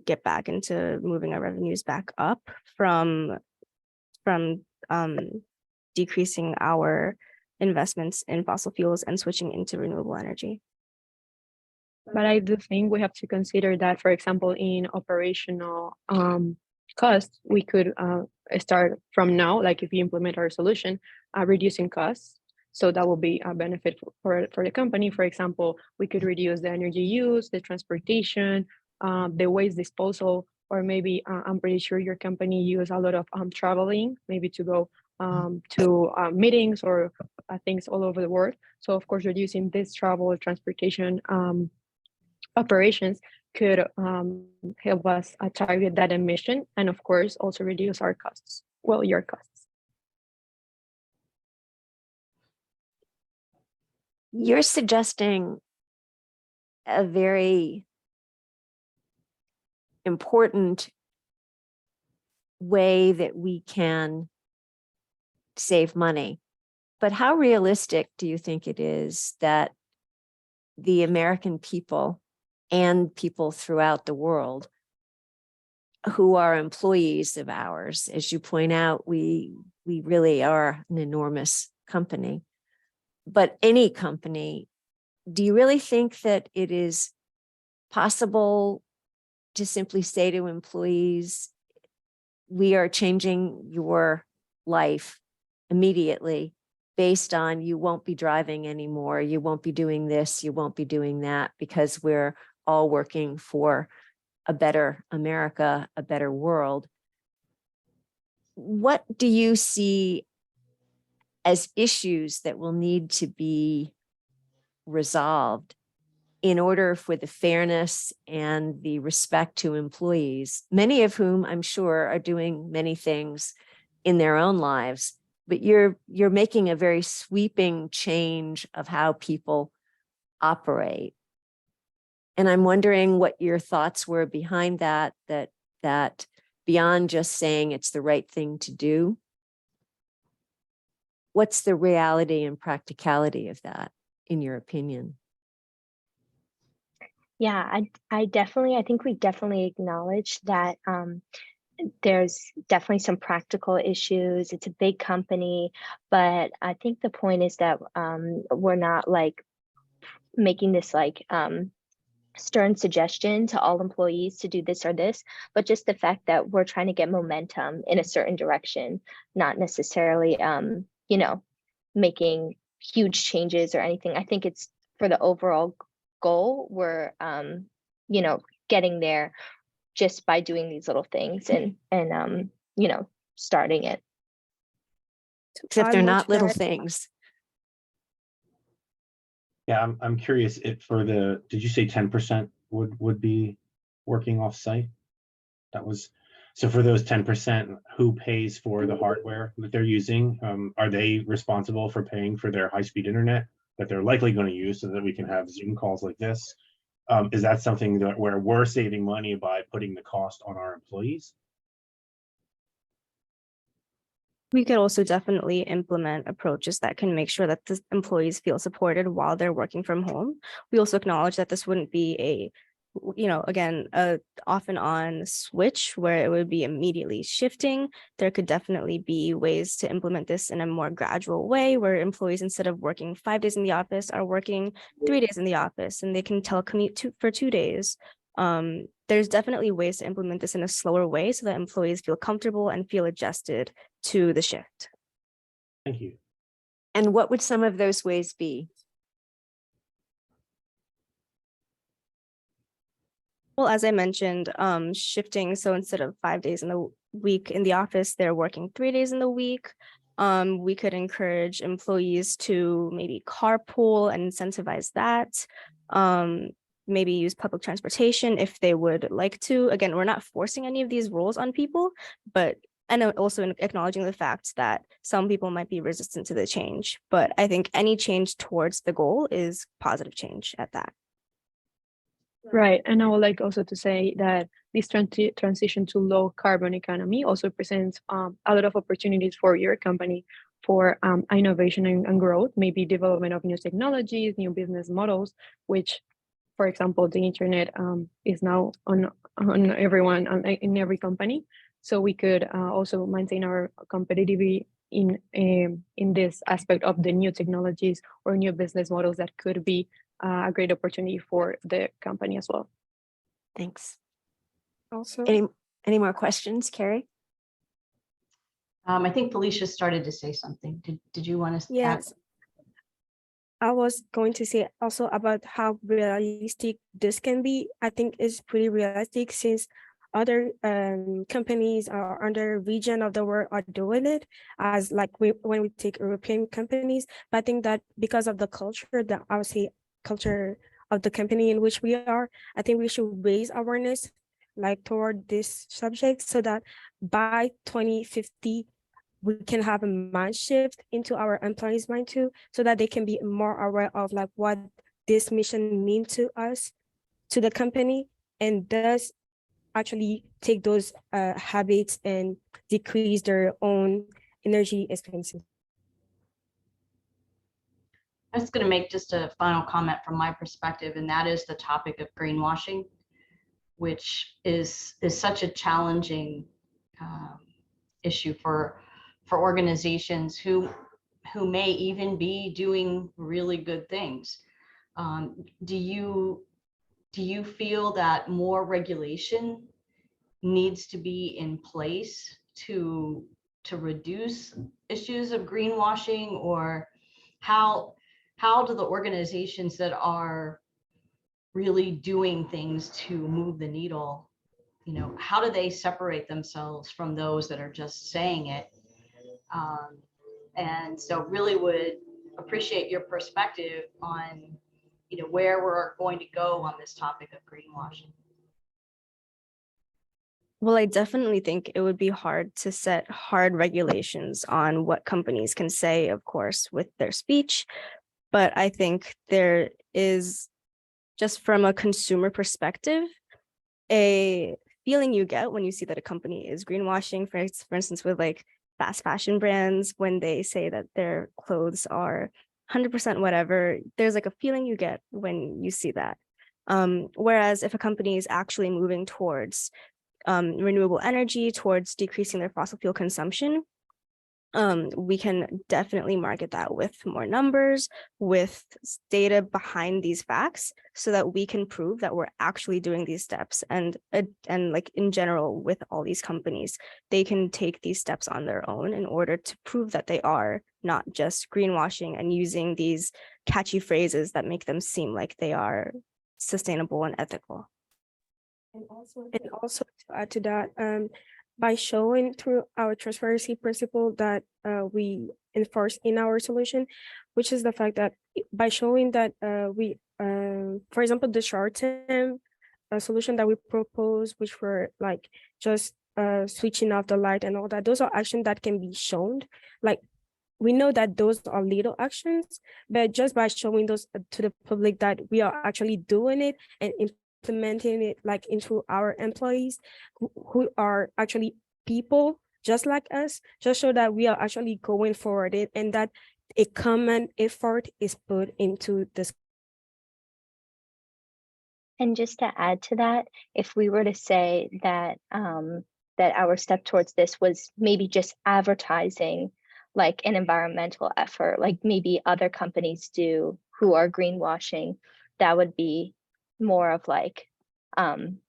Speaker 4: get back into moving our revenues back up from decreasing our investments in fossil fuels and switching into renewable energy.
Speaker 2: But I do think we have to consider that, for example, in operational costs, we could start from now, like if we implement our solution, reducing costs. So that will be a benefit for the company. For example, we could reduce the energy use, the transportation, the waste disposal, or maybe I'm pretty sure your company use a lot of traveling, maybe to go to meetings or things all over the world. So of course, reducing this travel, transportation operations could help us target that emission, and of course also reduce our costs, well, your costs.
Speaker 1: You're suggesting a very important way that we can save money. But how realistic do you think it is that the American people and people throughout the world who are employees of ours, as you point out, we really are an enormous company, but any company, do you really think that it is possible to simply say to employees, we are changing your life immediately based on you won't be driving anymore, you won't be doing this, you won't be doing that, because we're all working for a better America, a better world? What do you see as issues that will need to be resolved in order for the fairness and the respect to employees, many of whom I'm sure are doing many things in their own lives, but you're making a very sweeping change of how people operate. And I'm wondering what your thoughts were behind that beyond just saying it's the right thing to do, what's the reality and practicality of that, in your opinion?
Speaker 3: Yeah, I think we definitely acknowledge that there's definitely some practical issues. It's a big company, but I think the point is that we're not like making this like stern suggestion to all employees to do this or this, but just the fact that we're trying to get momentum in a certain direction, not necessarily making huge changes or anything. I think it's for the overall goal, we're getting there just by doing these little things and starting it.
Speaker 1: Except they're not little things.
Speaker 7: Yeah, I'm curious if did you say 10% would be working off-site? That was, so for those 10%, who pays for the hardware that they're using? Are they responsible for paying for their high-speed internet that they're likely going to use so that we can have Zoom calls like this? Is that something that where we're saving money by putting the cost on our employees?
Speaker 4: We could also definitely implement approaches that can make sure that the employees feel supported while they're working from home. We also acknowledge that this wouldn't be a, again, a off and on switch where it would be immediately shifting. There could definitely be ways to implement this in a more gradual way where employees, instead of working 5 days in the office, are working 3 days in the office, and they can telecommute for 2 days. There's definitely ways to implement this in a slower way so that employees feel comfortable and feel adjusted to the shift.
Speaker 7: Thank you.
Speaker 1: And what would some of those ways be?
Speaker 4: Well, as I mentioned, shifting. So instead of 5 days in the week in the office, they're working 3 days in the week. We could encourage employees to maybe carpool and incentivize that. Maybe use public transportation if they would like to. Again, we're not forcing any of these rules on people, but and also acknowledging the fact that some people might be resistant to the change. But I think any change towards the goal is positive change at that.
Speaker 2: Right, and I would like also to say that this transition to low carbon economy also presents a lot of opportunities for your company for innovation and growth, maybe development of new technologies, new business models, which, for example, the internet is now on everyone in every company. So we could also maintain our competitivity in this aspect of the new technologies or new business models that could be a great opportunity for the company as well.
Speaker 1: Thanks.
Speaker 5: Also,
Speaker 1: Any more questions, Carrie?
Speaker 6: I think Felicia started to say something. Did you want to add?
Speaker 5: yes, I was going to say also about how realistic this can be. I think it's pretty realistic since other companies or other region of the world are doing it, as like when we take European companies. But I think that because of the culture, that I would say culture of the company in which we are, I think we should raise awareness like toward this subject so that by 2050, we can have a mind shift into our employees' mind too, so that they can be more aware of like what this mission means to us, to the company, and thus actually take those habits and decrease their own energy expenses.
Speaker 6: I'm just going to make just a final comment from my perspective, and that is the topic of greenwashing, which is such a challenging issue for organizations who may even be doing really good things. Do you feel that more regulation needs to be in place to reduce issues of greenwashing, or how do the organizations that are really doing things to move the needle, how do they separate themselves from those that are just saying it? And so really would appreciate your perspective on, where we're going to go on this topic of greenwashing.
Speaker 4: Well, I definitely think it would be hard to set hard regulations on what companies can say, of course, with their speech. But I think there is, just from a consumer perspective, a feeling you get when you see that a company is greenwashing, for instance, with like fast fashion brands, when they say that their clothes are 100% whatever, there's like a feeling you get when you see that. Whereas if a company is actually moving towards renewable energy, towards decreasing their fossil fuel consumption, we can definitely market that with more numbers, with data behind these facts, so that we can prove that we're actually doing these steps. And like in general, with all these companies, they can take these steps on their own in order to prove that they are not just greenwashing and using these catchy phrases that make them seem like they are sustainable and ethical.
Speaker 5: And also to add to that, by showing through our transparency principle that we enforce in our solution, which is the fact that by showing that we, for example, the short-term a solution that we propose, which were like just switching off the light and all that, those are actions that can be shown. Like, we know that those are little actions, but just by showing those to the public that we are actually doing it and implementing it like into our employees who are actually people just like us, just show that we are actually going forward it and that a common effort is put into this.
Speaker 3: And just to add to that, if we were to say that that our step towards this was maybe just advertising like an environmental effort, like maybe other companies do who are greenwashing, that would be more of like an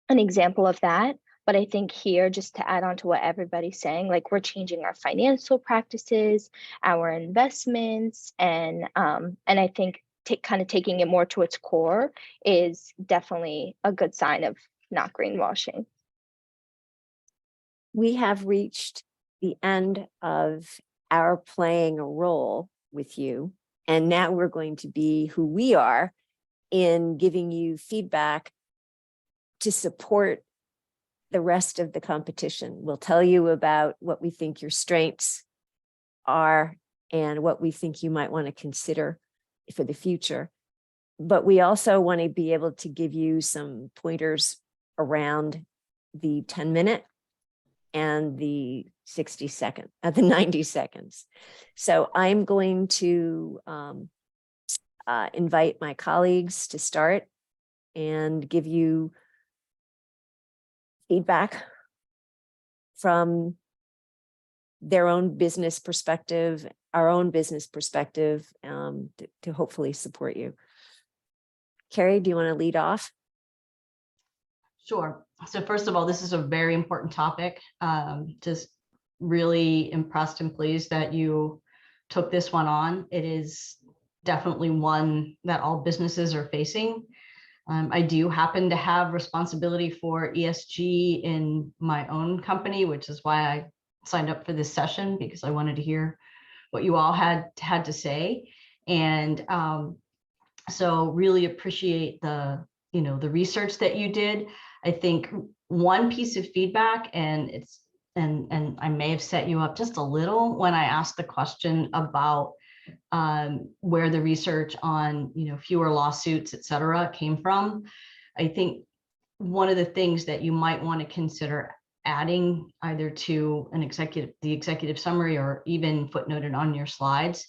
Speaker 3: example of that. But I think here, just to add on to what everybody's saying, like we're changing our financial practices, our investments, and I think kind of taking it more to its core is definitely a good sign of not greenwashing.
Speaker 1: We have reached the end of our playing a role with you, and now we're going to be who we are in giving you feedback to support the rest of the competition. We'll tell you about what we think your strengths are and what we think you might want to consider for the future. But we also want to be able to give you some pointers around the 10-minute and the 60-second, the 90 seconds. So I'm going to invite my colleagues to start and give you feedback from their own business perspective, our own business perspective, to hopefully support you. Carrie, do you want to lead off?
Speaker 6: Sure. So first of all, this is a very important topic. Just really impressed and pleased that you took this one on. It is definitely one that all businesses are facing. I do happen to have responsibility for ESG in my own company, which is why I signed up for this session, because I wanted to hear what you all had to say. And so really appreciate the research that you did. I think one piece of feedback, and I may have set you up just a little when I asked the question about where the research on fewer lawsuits, et cetera, came from. I think one of the things that you might want to consider adding either to the executive summary or even footnoted on your slides,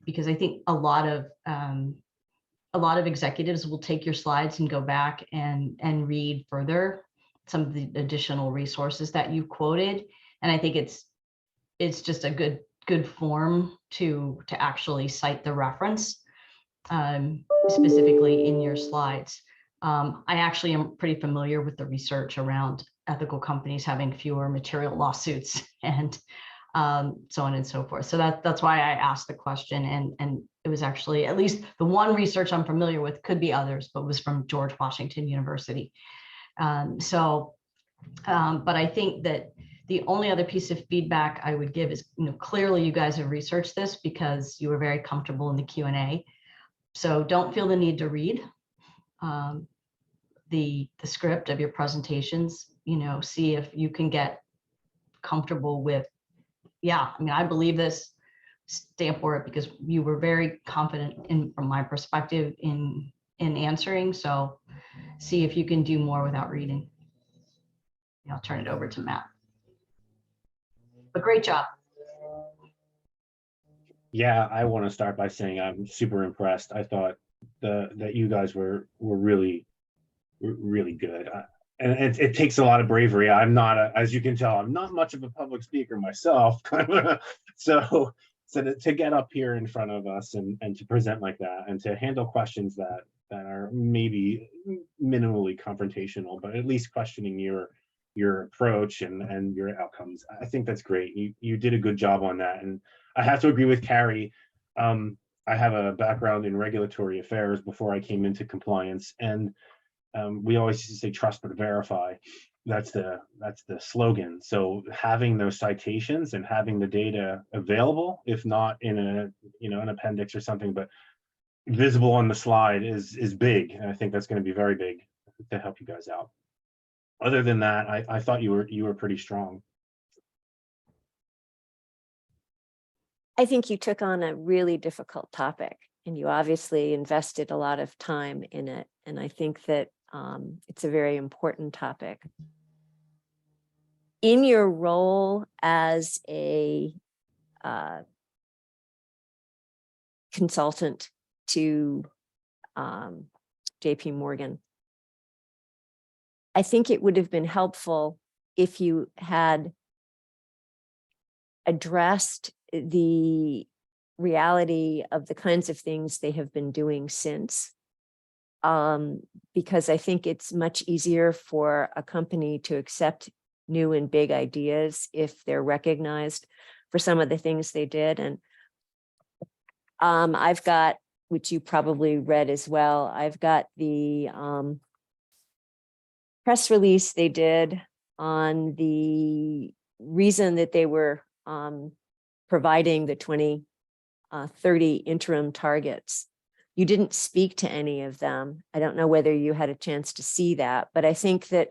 Speaker 6: because I think a lot of executives will take your slides and go back and read further some of the additional resources that you quoted. And I think it's just a good form to actually cite the reference specifically in your slides. I actually am pretty familiar with the research around ethical companies having fewer material lawsuits and so on and so forth. So that's why I asked the question, and it was actually, at least the one research I'm familiar with, could be others, but was from George Washington University. But I think that the only other piece of feedback I would give is, clearly you guys have researched this because you were very comfortable in the Q&A. So don't feel the need to read the script of your presentations. See if you can get comfortable with, I believe this, stamp for it, because you were very confident from my perspective in answering. So see if you can do more without reading. I'll turn it over to Matt. But great job.
Speaker 7: Yeah, I want to start by saying I'm super impressed. I thought that you guys were really good. And it takes a lot of bravery. I'm not, as you can tell, I'm not much of a public speaker myself. So to get up here in front of us and to present like that, and to handle questions that are maybe minimally confrontational, but at least questioning your approach and your outcomes, I think that's great. You did a good job on that. And I have to agree with Carrie. I have a background in regulatory affairs before I came into compliance, and we always used to say trust but verify. That's the slogan. So having those citations and having the data available, if not in an appendix or something, but visible on the slide is big. And I think that's going to be very big to help you guys out. Other than that, I thought you were pretty strong.
Speaker 1: I think you took on a really difficult topic, and you obviously invested a lot of time in it. And I think that it's a very important topic. In your role as a consultant to JP Morgan, I think it would have been helpful if you had addressed the reality of the kinds of things they have been doing since. Because I think it's much easier for a company to accept new and big ideas if they're recognized for some of the things they did. And I've got, which you probably read as well, I've got the press release they did on the reason that they were providing the 2030 interim targets. You didn't speak to any of them. I don't know whether you had a chance to see that, but I think that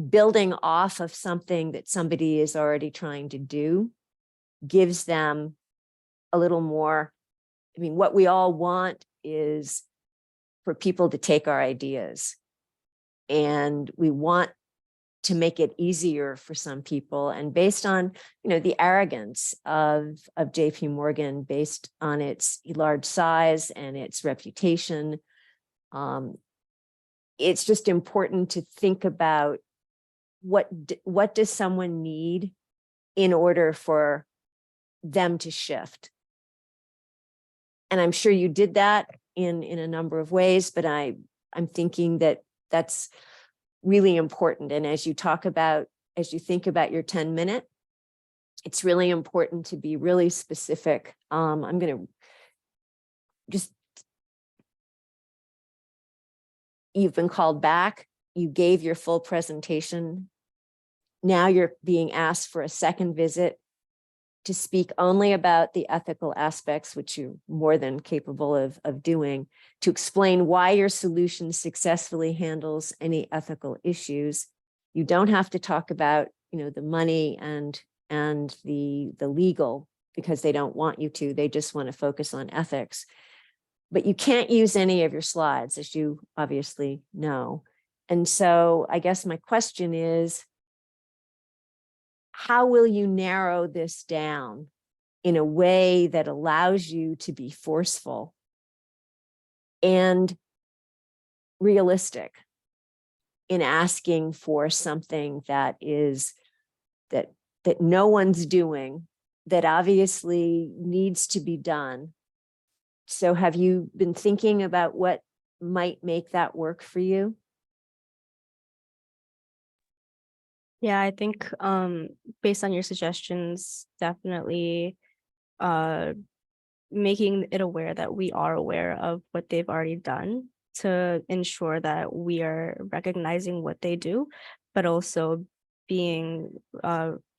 Speaker 1: building off of something that somebody is already trying to do gives them a little more. I mean, what we all want is for people to take our ideas, and we want to make it easier for some people. And based on, the arrogance of JP Morgan, based on its large size and its reputation, it's just important to think about what does someone need in order for them to shift. And I'm sure you did that in a number of ways, but I'm thinking that that's really important. And as you think about your 10-minute, it's really important to be really specific. I'm going to just, you've been called back, you gave your full presentation. Now you're being asked for a second visit to speak only about the ethical aspects, which you're more than capable of doing, to explain why your solution successfully handles any ethical issues. You don't have to talk about, the money and the legal, because they don't want you to. They just want to focus on ethics. But you can't use any of your slides, as you obviously know. And so I guess my question is, how will you narrow this down in a way that allows you to be forceful and realistic in asking for something that no one's doing, that obviously needs to be done? So have you been thinking about what might make that work for you?
Speaker 4: Yeah, I think based on your suggestions, definitely making it aware that we are aware of what they've already done to ensure that we are recognizing what they do, but also being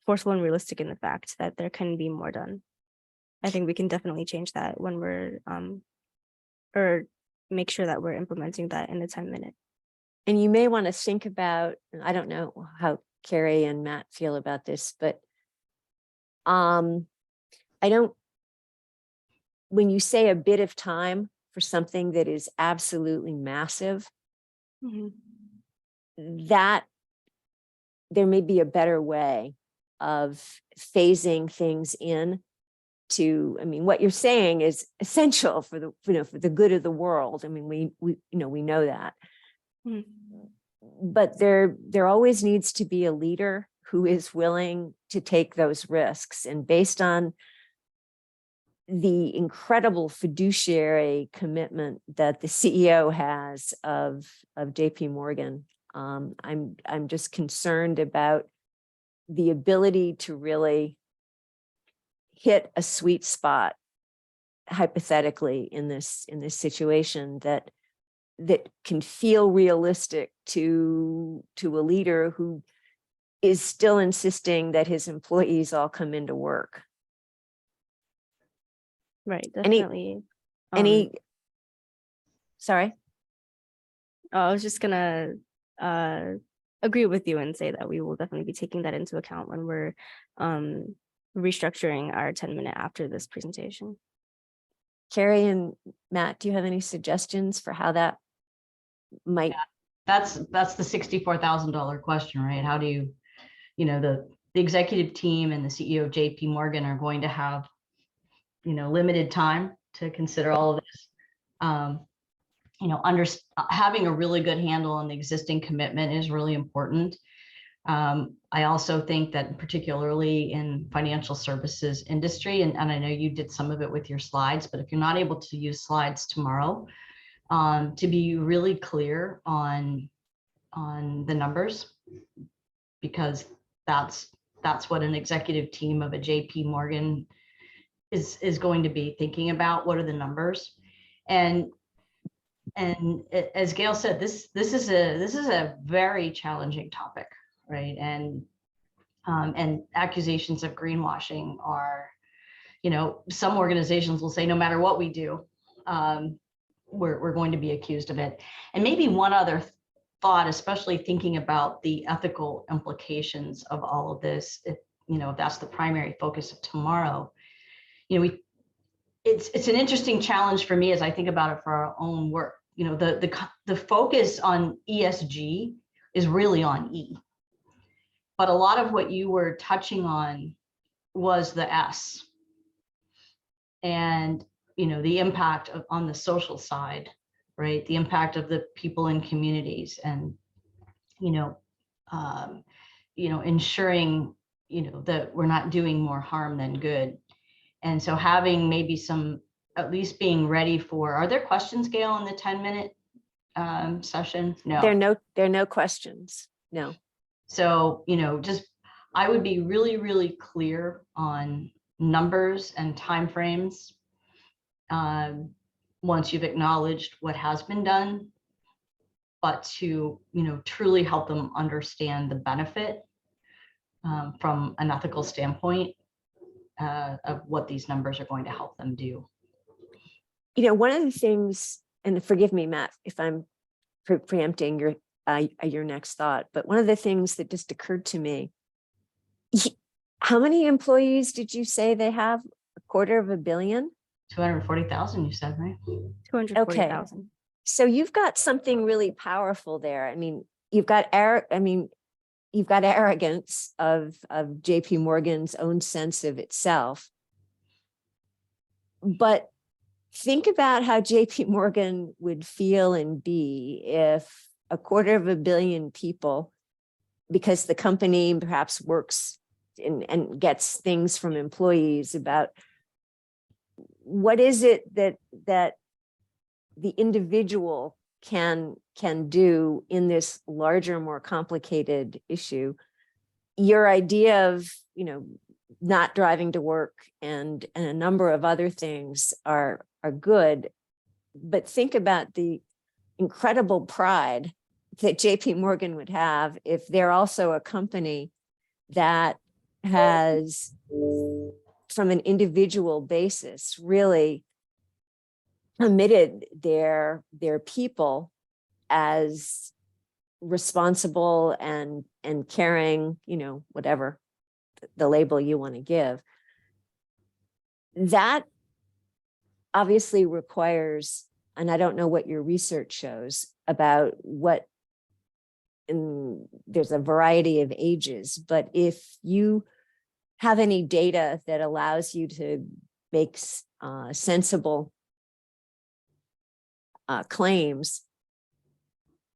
Speaker 4: forceful and realistic in the fact that there can be more done. I think we can definitely change that when we're or make sure that we're implementing that in the 10-minute.
Speaker 1: And you may want to think about, I don't know how Carrie and Matt feel about this, but when you say a bit of time for something that is absolutely massive, that there may be a better way of phasing things in to, what you're saying is essential for the, for the good of the world. We know that. But there always needs to be a leader who is willing to take those risks. And based on the incredible fiduciary commitment that the CEO has of JP Morgan, I'm just concerned about the ability to really hit a sweet spot, hypothetically, in this situation that can feel realistic to a leader who is still insisting that his employees all come into work.
Speaker 4: Right, definitely.
Speaker 1: Sorry?
Speaker 4: I was just gonna agree with you and say that we will definitely be taking that into account when we're restructuring our 10-minute after this presentation.
Speaker 1: Carrie and Matt, do you have any suggestions for how that might?
Speaker 6: That's the $64,000 question, right? How do you, the executive team and the CEO of JP Morgan are going to have, limited time to consider all of this. Having a really good handle on the existing commitment is really important. I also think that particularly in financial services industry, and I know you did some of it with your slides, but if you're not able to use slides tomorrow, to be really clear on the numbers, because that's what an executive team of a JP Morgan is going to be thinking about. What are the numbers? And as Gail said, this is a very challenging topic, right? And accusations of greenwashing are, some organizations will say no matter what we do, we're going to be accused of it. And maybe one other thought, especially thinking about the ethical implications of all of this, if that's the primary focus of tomorrow, it's an interesting challenge for me as I think about it for our own work. The focus on ESG is really on E, but a lot of what you were touching on was the S, and the impact on the social side, right? The impact of the people in communities, and ensuring that we're not doing more harm than good. And so having maybe at least being ready for, are there questions, Gail, in the 10-minute session? No.
Speaker 1: There are no questions. No.
Speaker 6: So, I would be really, really clear on numbers and timeframes once you've acknowledged what has been done, but to, truly help them understand the benefit from an ethical standpoint of what these numbers are going to help them do.
Speaker 1: One of the things, and forgive me, Matt, if I'm preempting your next thought, but one of the things that just occurred to me, how many employees did you say they have? 250 million?
Speaker 6: 240,000, you said, right?
Speaker 4: 240,000.
Speaker 1: So you've got something really powerful there. I mean, you've got arrogance of JP Morgan's own sense of itself. But think about how JP Morgan would feel and be if 250 million people, because the company perhaps works and gets things from employees about what is it that the individual can do in this larger, more complicated issue. Your idea of, not driving to work and a number of other things are good, but think about the incredible pride that JP Morgan would have if they're also a company that has, from an individual basis, really committed their people as responsible and caring, whatever the label you want to give. That obviously requires, and I don't know what your research shows about what, there's a variety of ages, but if you have any data that allows you to make sensible claims,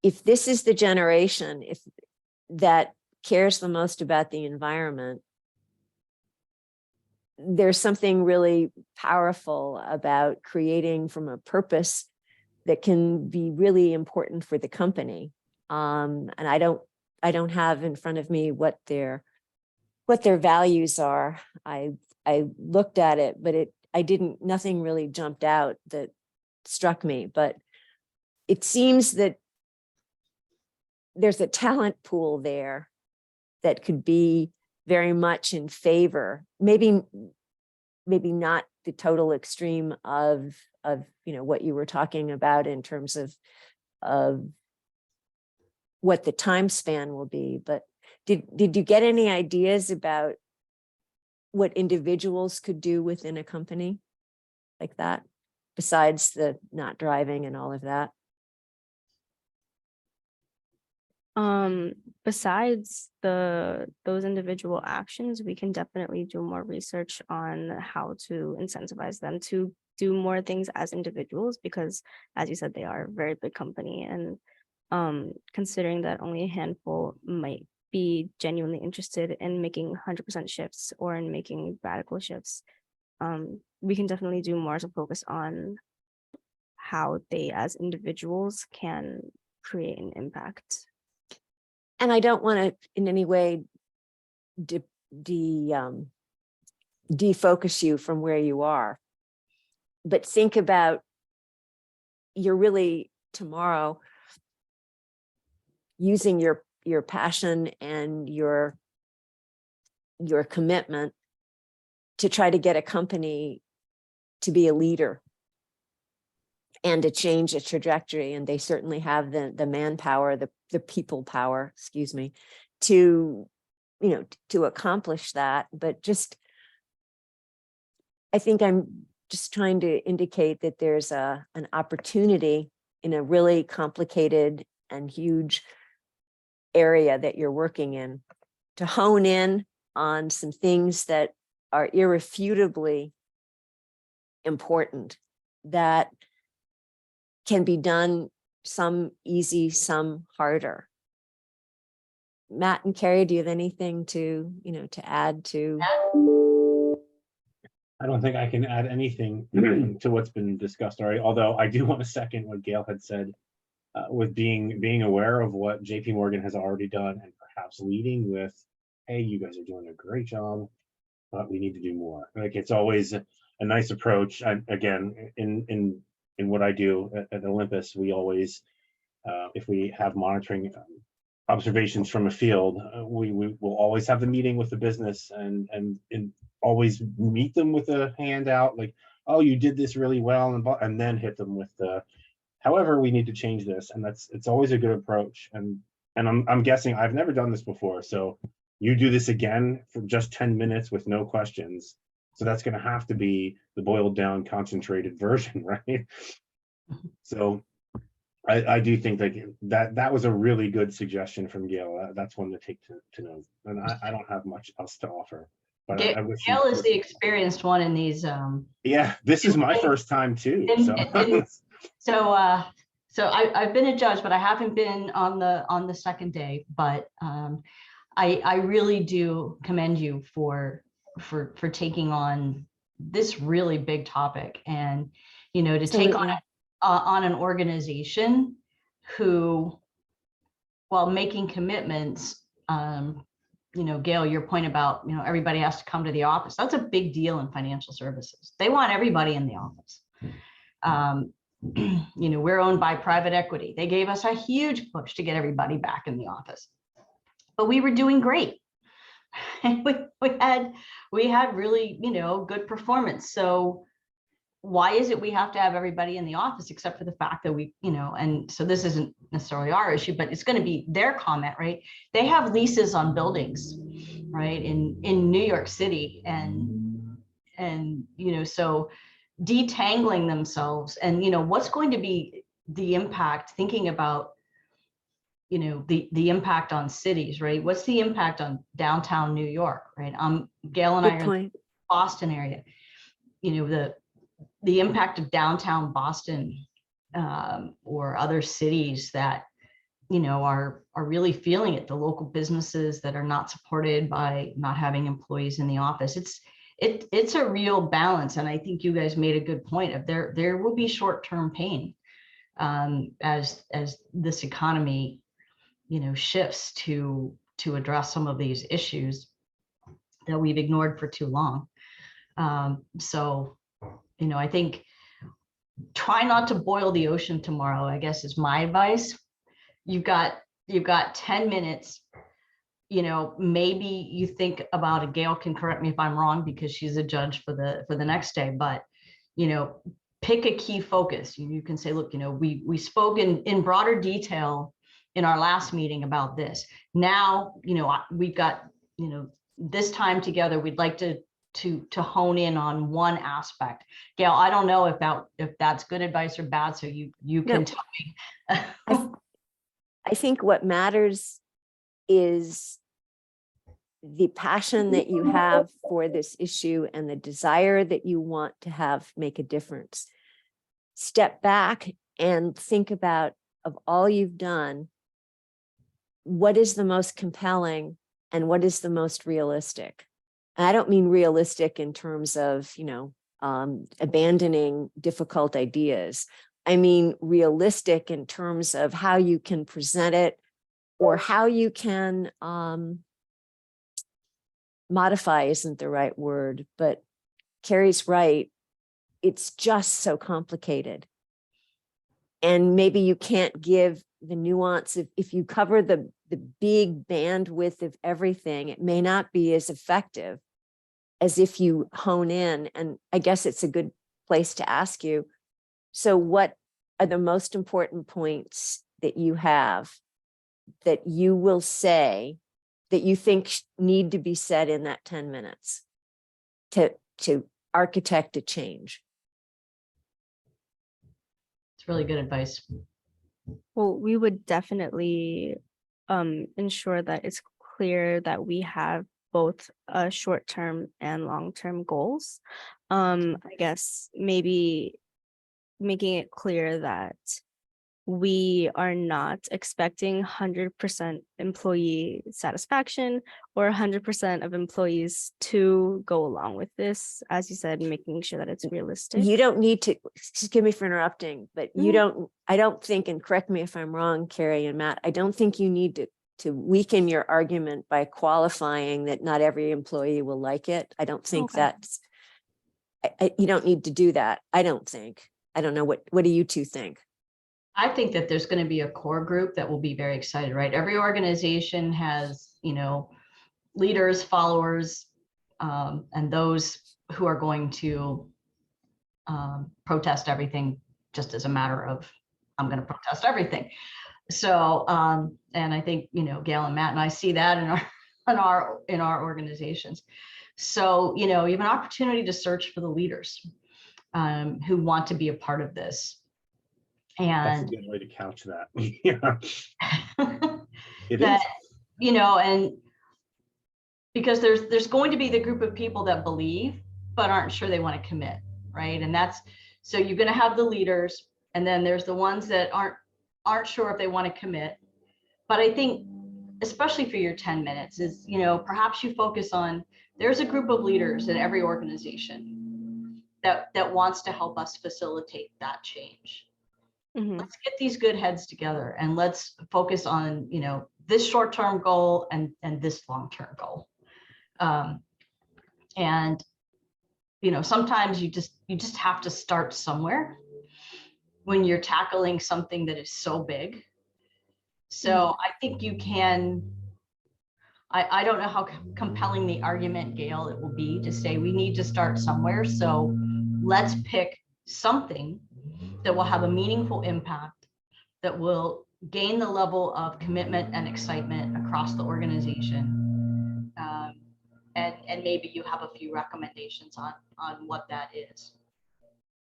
Speaker 1: if this is the generation that cares the most about the environment, there's something really powerful about creating from a purpose that can be really important for the company. And I don't have in front of me what their values are. I looked at it, but nothing really jumped out that struck me, but it seems that there's a talent pool there that could be very much in favor, maybe not the total extreme of what you were talking about in terms of what the time span will be, but did you get any ideas about what individuals could do within a company like that, besides the not driving and all of that?
Speaker 4: Besides those individual actions, we can definitely do more research on how to incentivize them to do more things as individuals, because as you said, they are a very big company, and considering that only a handful might be genuinely interested in making 100% shifts or in making radical shifts, we can definitely do more to focus on how they as individuals can create an impact.
Speaker 1: And I don't want to in any way defocus you from where you are, but think about, you're really tomorrow using your passion and your commitment to try to get a company to be a leader and to change a trajectory. And they certainly have the manpower, the people power, excuse me, to, you know, to accomplish that. But just, I think I'm just trying to indicate that there's an opportunity in a really complicated and huge area that you're working in to hone in on some things that are irrefutably important, that can be done, some easy, some harder. Matt and Carrie, do you have anything to, you know, to add to?
Speaker 7: I don't think I can add anything to what's been discussed already, although I do want to second what Gail had said with being aware of what JP Morgan has already done, and perhaps leading with, hey, you guys are doing a great job, but we need to do more. Like, it's always a nice approach. And again, in what I do at Olympus, we always, if we have monitoring observations from a field, we will always have the meeting with the business and always meet them with a handout, like, oh, you did this really well, and then hit them with the, however, we need to change this. And it's always a good approach. And I'm guessing, I've never done this before, so you do this again for just 10 minutes with no questions. So that's going to have to be the boiled down, concentrated version, right? So I do think that was a really good suggestion from Gail. That's one to take to know. And I don't have much else to offer. But I wish
Speaker 6: Gail is the experienced one in these.
Speaker 7: Yeah, this is my first time too. So
Speaker 6: I've been a judge, but I haven't been on the second day. But I really do commend you for taking on this really big topic, and to take on an organization who, while making commitments, Gail, your point about, everybody has to come to the office. That's a big deal in financial services. They want everybody in the office. We're owned by private equity. They gave us a huge push to get everybody back in the office, but we were doing great. And we had really, good performance. So why is it we have to have everybody in the office, except for the fact that we, and so this isn't necessarily our issue, but it's going to be their comment, right? They have leases on buildings, right, in New York City, and so detangling themselves, and what's going to be the impact, thinking about the impact on cities, right? What's the impact on downtown New York, right? Gail and I are in the Boston area. The impact of downtown Boston or other cities that are really feeling it. The local businesses that are not supported by not having employees in the office. It's a real balance, and I think you guys made a good point of there will be short-term pain as this economy shifts to address some of these issues that we've ignored for too long. I think try not to boil the ocean tomorrow, I guess, is my advice. You've got 10 minutes. Maybe you think about it. Gail can correct me if I'm wrong, because she's a judge for the next day, but pick a key focus. You can say, look, we spoke in broader detail in our last meeting about this. Now, we've got, this time together, we'd like to hone in on one aspect. Gail, I don't know if that's good advice or bad, so you can tell me.
Speaker 1: I think what matters is the passion that you have for this issue and the desire that you want to have make a difference. Step back and think about, of all you've done, what is the most compelling and what is the most realistic? And I don't mean realistic in terms of, abandoning difficult ideas. I mean realistic in terms of how you can present it or how you can modify isn't the right word, but Carrie's right. It's just so complicated. And maybe you can't give the nuance if you cover the big bandwidth of everything, it may not be as effective as if you hone in. And I guess it's a good place to ask you, so what are the most important points that you have that you will say that you think need to be said in that 10 minutes to architect a change?
Speaker 6: It's really good advice.
Speaker 4: Well, we would definitely ensure that it's clear that we have both short-term and long-term goals. I guess maybe making it clear that we are not expecting 100% employee satisfaction or 100% of employees to go along with this. As you said, making sure that it's realistic.
Speaker 1: You don't need to, excuse me for interrupting, but I don't think, and correct me if I'm wrong, Carrie and Matt, I don't think you need to weaken your argument by qualifying that not every employee will like it. I don't think that's, you don't need to do that. I don't think. I don't know, what do you two think?
Speaker 6: I think that there's going to be a core group that will be very excited, right? Every organization has, leaders, followers, and those who are going to protest everything just as a matter of, I'm going to protest everything. So, and I think, Gail and Matt and I see that in our organizations. So, you have an opportunity to search for the leaders who want to be a part of this.
Speaker 7: That's a
Speaker 6: And
Speaker 7: good way to couch that. Yeah. It
Speaker 6: that,
Speaker 7: is.
Speaker 6: And because there's going to be the group of people that believe, but aren't sure they want to commit, right? And so you're going to have the leaders, and then there's the ones that aren't sure if they want to commit. But I think, especially for your 10 minutes is, perhaps you focus on, there's a group of leaders in every organization that wants to help us facilitate that change.
Speaker 4: Mm-hmm.
Speaker 6: Let's get these good heads together and let's focus on, this short-term goal and this long-term goal. And, sometimes you just have to start somewhere when you're tackling something that is so big. So I think you can, I don't know how compelling the argument, Gail, it will be to say we need to start somewhere. So let's pick something that will have a meaningful impact, that will gain the level of commitment and excitement across the organization. And maybe you have a few recommendations on what that is.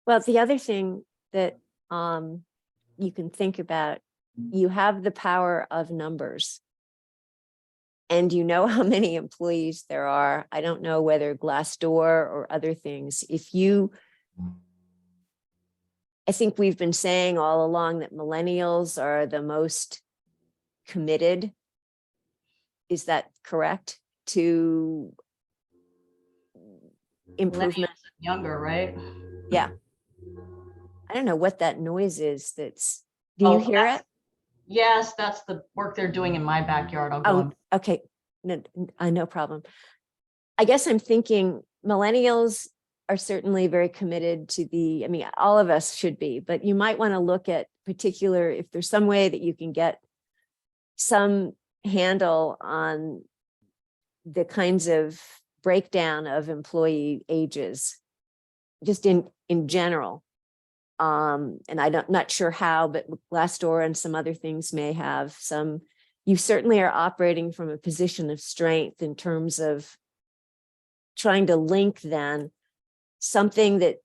Speaker 1: Well, the other thing that you can think about, you have the power of numbers. And you know how many employees there are. I don't know whether Glassdoor or other things. I think we've been saying all along that millennials are the most committed. Is that correct? To improvement?
Speaker 6: Younger, right?
Speaker 1: Yeah. I don't know what that noise is. Do you hear it?
Speaker 6: Yes, that's the work they're doing in my backyard. I'll go on.
Speaker 1: Okay. No problem. I guess I'm thinking millennials are certainly very committed to all of us should be, but you might want to look at particular, if there's some way that you can get some handle on the kinds of breakdown of employee ages, just in general. And not sure how, but Glassdoor and some other things may have some. You certainly are operating from a position of strength in terms of trying to link then something that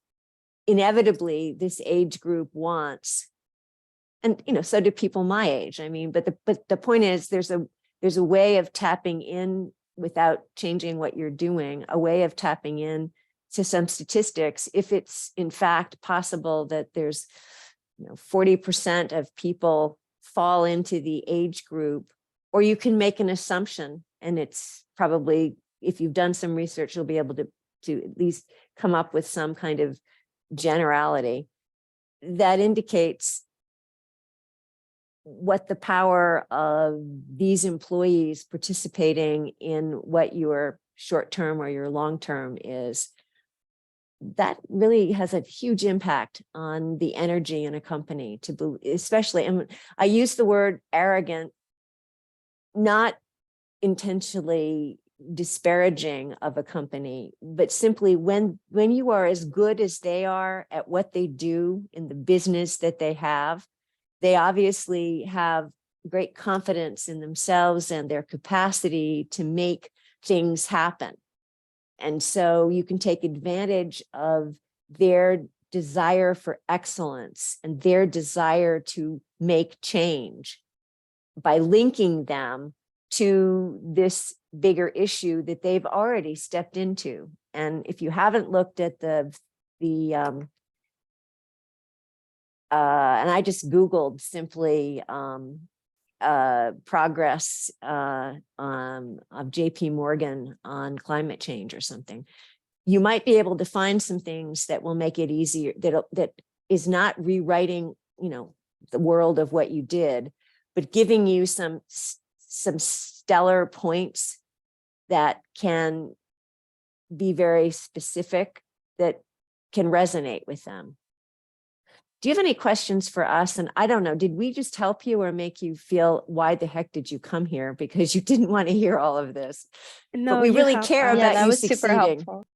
Speaker 1: inevitably this age group wants. And, so do people my age. I mean, but the point is there's a way of tapping in without changing what you're doing, a way of tapping in to some statistics. If it's in fact possible that there's 40% of people fall into the age group, or you can make an assumption, and it's probably, if you've done some research, you'll be able to at least come up with some kind of generality that indicates what the power of these employees participating in what your short-term or your long-term is. That really has a huge impact on the energy in a company, especially, and I use the word arrogant, not intentionally disparaging of a company, but simply when you are as good as they are at what they do in the business that they obviously have great confidence in themselves and their capacity to make things happen. And so you can take advantage of their desire for excellence and their desire to make change by linking them to this bigger issue that they've already stepped into. And if you haven't looked at and I just Googled simply progress of JP Morgan on climate change or something, you might be able to find some things that will make it easier, that is not rewriting, the world of what you did, but giving you some stellar points that can be very specific, that can resonate with them. Do you have any questions for us? And I don't know, did we just help you or make you feel, why the heck did you come here? Because you didn't want to hear all of this.
Speaker 5: No,
Speaker 1: but we
Speaker 5: you
Speaker 1: really
Speaker 5: help
Speaker 1: care
Speaker 5: us.
Speaker 3: Yeah,
Speaker 1: about
Speaker 3: that
Speaker 1: you
Speaker 3: was super
Speaker 1: succeeding.
Speaker 3: helpful.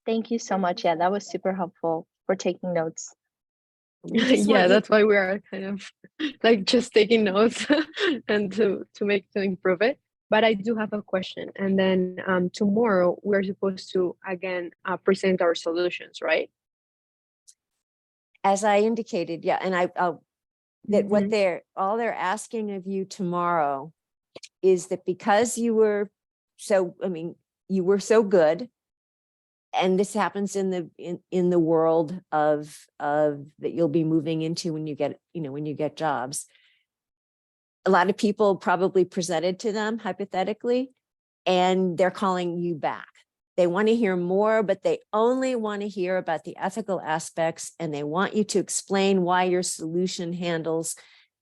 Speaker 3: Thank you so much. Yeah, that was super helpful for taking notes.
Speaker 1: We just
Speaker 2: Yeah,
Speaker 1: want you-
Speaker 2: that's why we are kind of like just taking notes and to improve it. But I do have a question, and then tomorrow we're supposed to again present our solutions, right?
Speaker 1: as I indicated, yeah, and I'll that what
Speaker 2: Mhm.
Speaker 1: all they're asking of you tomorrow is that because you were so, you were so good, and this happens in the world of that you'll be moving into when you get jobs. A lot of people probably presented to them hypothetically, and they're calling you back. They want to hear more, but they only want to hear about the ethical aspects, and they want you to explain why your solution handles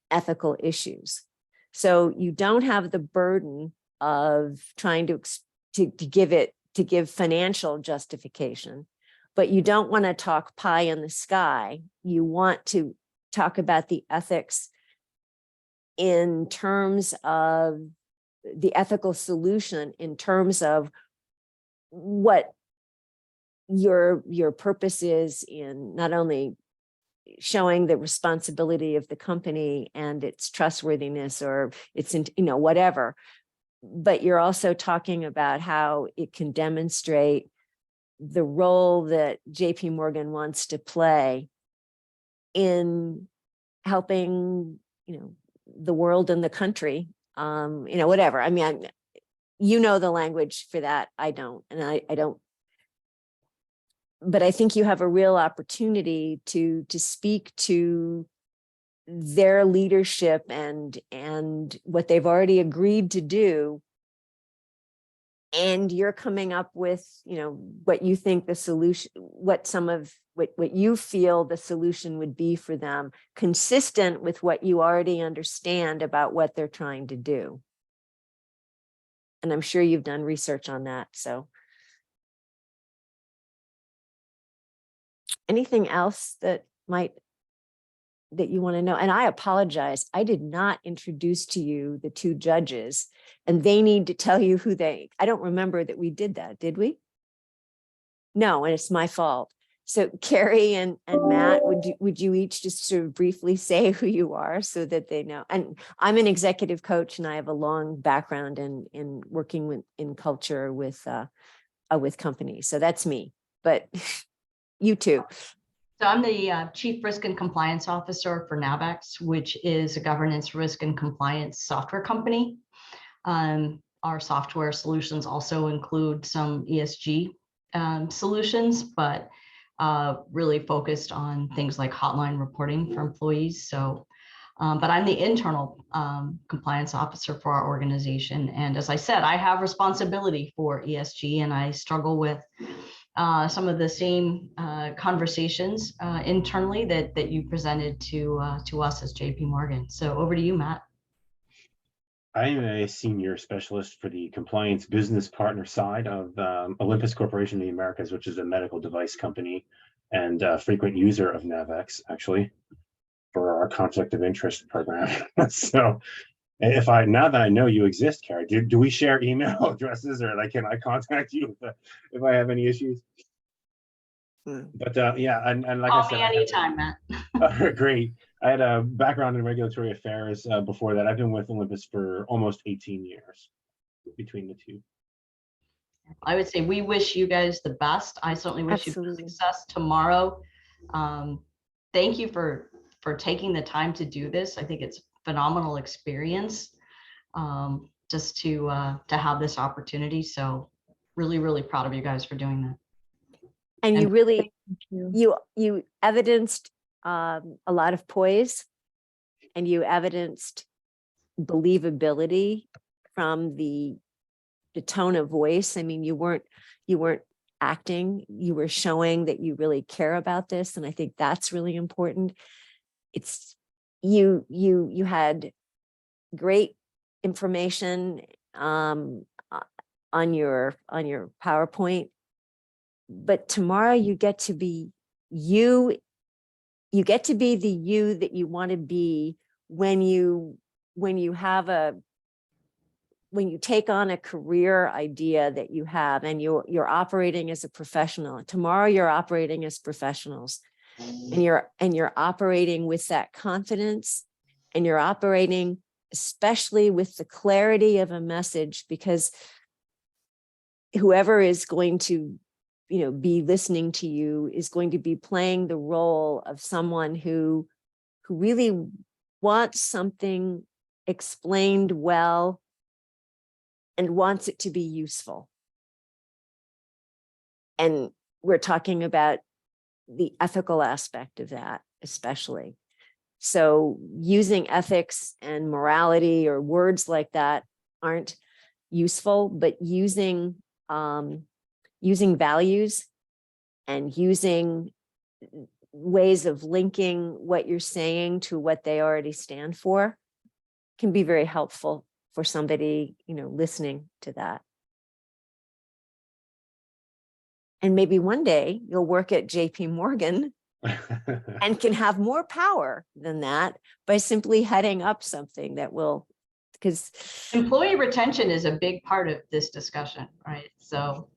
Speaker 1: ethical issues. So you don't have the burden of trying to give financial justification, but you don't want to talk pie in the sky. You want to talk about the ethics in terms of the ethical solution, in terms of what your purpose is in not only showing the responsibility of the company and its trustworthiness or its, whatever, but you're also talking about how it can demonstrate the role that JP Morgan wants to play in helping, the world and the country, whatever. I mean, the language for that. I don't, and I don't, but I think you have a real opportunity to speak to their leadership and what they've already agreed to do. And you're coming up with, what you think the solution, what you feel the solution would be for them, consistent with what you already understand about what they're trying to do. And I'm sure you've done research on that. So anything else that you want to know? And I apologize, I did not introduce to you the two judges, and they need to tell you I don't remember that we did that, did we? No, and it's my fault. So Carrie and Matt, would you each just sort of briefly say who you are so that they know? And I'm an executive coach, and I have a long background in working in culture with companies. So that's me. But you too.
Speaker 6: So I'm the Chief Risk and Compliance Officer for Navex, which is a governance, risk, and compliance software company. Our software solutions also include some ESG solutions, but really focused on things like hotline reporting for employees. So, but I'm the internal compliance officer for our organization. And as I said, I have responsibility for ESG, and I struggle with some of the same conversations internally that you presented to us as JP Morgan. So over to you, Matt.
Speaker 7: I am a senior specialist for the compliance business partner side of Olympus Corporation of the Americas, which is a medical device company and a frequent user of Navex, actually, for our conflict of interest program. So now that I know you exist, Carrie, do we share email addresses, or can I contact you if I have any issues? But yeah, and like
Speaker 6: Call
Speaker 7: I said,
Speaker 6: me anytime, Matt.
Speaker 7: great. I had a background in regulatory affairs before that. I've been with Olympus for almost 18 years between the two.
Speaker 6: I would say we wish you guys the best. I certainly wish you success tomorrow. Thank you for taking the time to do this. I think it's a phenomenal experience just to have this opportunity. So really, really proud of you guys for doing that.
Speaker 1: And you really, you evidenced a lot of poise, and you evidenced believability from the tone of voice. I mean, you weren't acting, you were showing that you really care about this. And I think that's really important. It's you had great information on your PowerPoint, but tomorrow you get to be you get to be the you that you want to be when you take on a career idea that you have, and you're operating as a professional. Tomorrow you're operating as professionals, and you're operating with that confidence, and you're operating especially with the clarity of a message, because whoever is going to be listening to you is going to be playing the role of someone who really wants something explained well and wants it to be useful. And we're talking about the ethical aspect of that, especially. So using ethics and morality or words like that aren't useful, but using values and using ways of linking what you're saying to what they already stand for can be very helpful for somebody, listening to that. And maybe one day you'll work at JP Morgan and can have more power than that by simply heading up something that will, because
Speaker 6: employee retention is a big part of this discussion, right? So,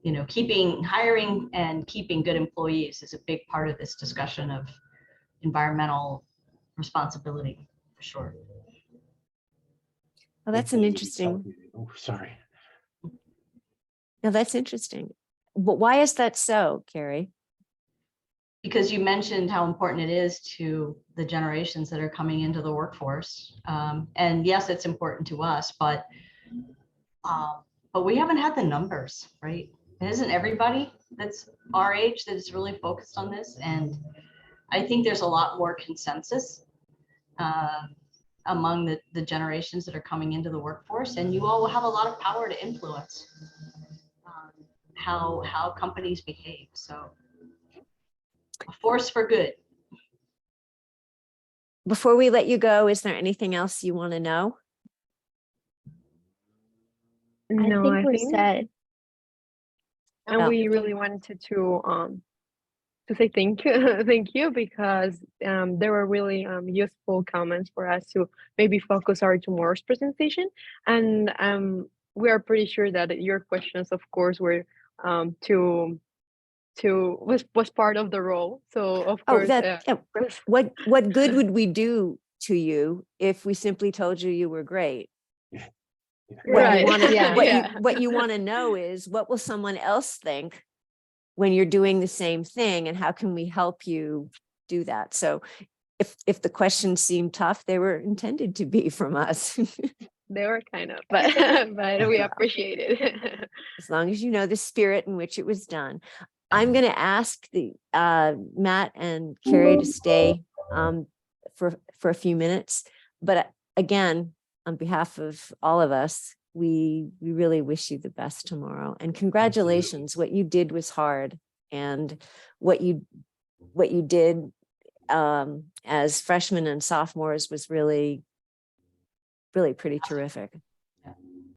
Speaker 6: hiring and keeping good employees is a big part of this discussion of environmental responsibility, for sure.
Speaker 1: Well, that's an interesting.
Speaker 7: Oh, sorry.
Speaker 1: No, that's interesting. But why is that so, Carrie?
Speaker 6: Because you mentioned how important it is to the generations that are coming into the workforce. And yes, it's important to us, but we haven't had the numbers, right? It isn't everybody that's our age that is really focused on this. And I think there's a lot more consensus among the generations that are coming into the workforce, and you all will have a lot of power to influence how companies behave. So a force for good.
Speaker 1: Before we let you go, is there anything else you want to know?
Speaker 2: No,
Speaker 3: I think we're set.
Speaker 2: And we really wanted to say thank you, because there were really useful comments for us to maybe focus our tomorrow's presentation. And we are pretty sure that your questions, of course, were to was part of the role. So of
Speaker 1: Oh,
Speaker 2: course,
Speaker 1: that, yeah, what good would we do to you if we simply told you you were great? What
Speaker 2: right,
Speaker 1: you want to,
Speaker 3: Yeah.
Speaker 1: what you want to know is, what will someone else think when you're doing the same thing, and how can we help you do that? So if the questions seem tough, they were intended to be from us.
Speaker 2: They were kind of, but but we appreciate it.
Speaker 1: As long as you know the spirit in which it was done. I'm going to ask the Matt and Carrie to stay for a few minutes. But again, on behalf of all of us, we really wish you the best tomorrow. And congratulations. What you did was hard. And what you did as freshmen and sophomores was really pretty terrific.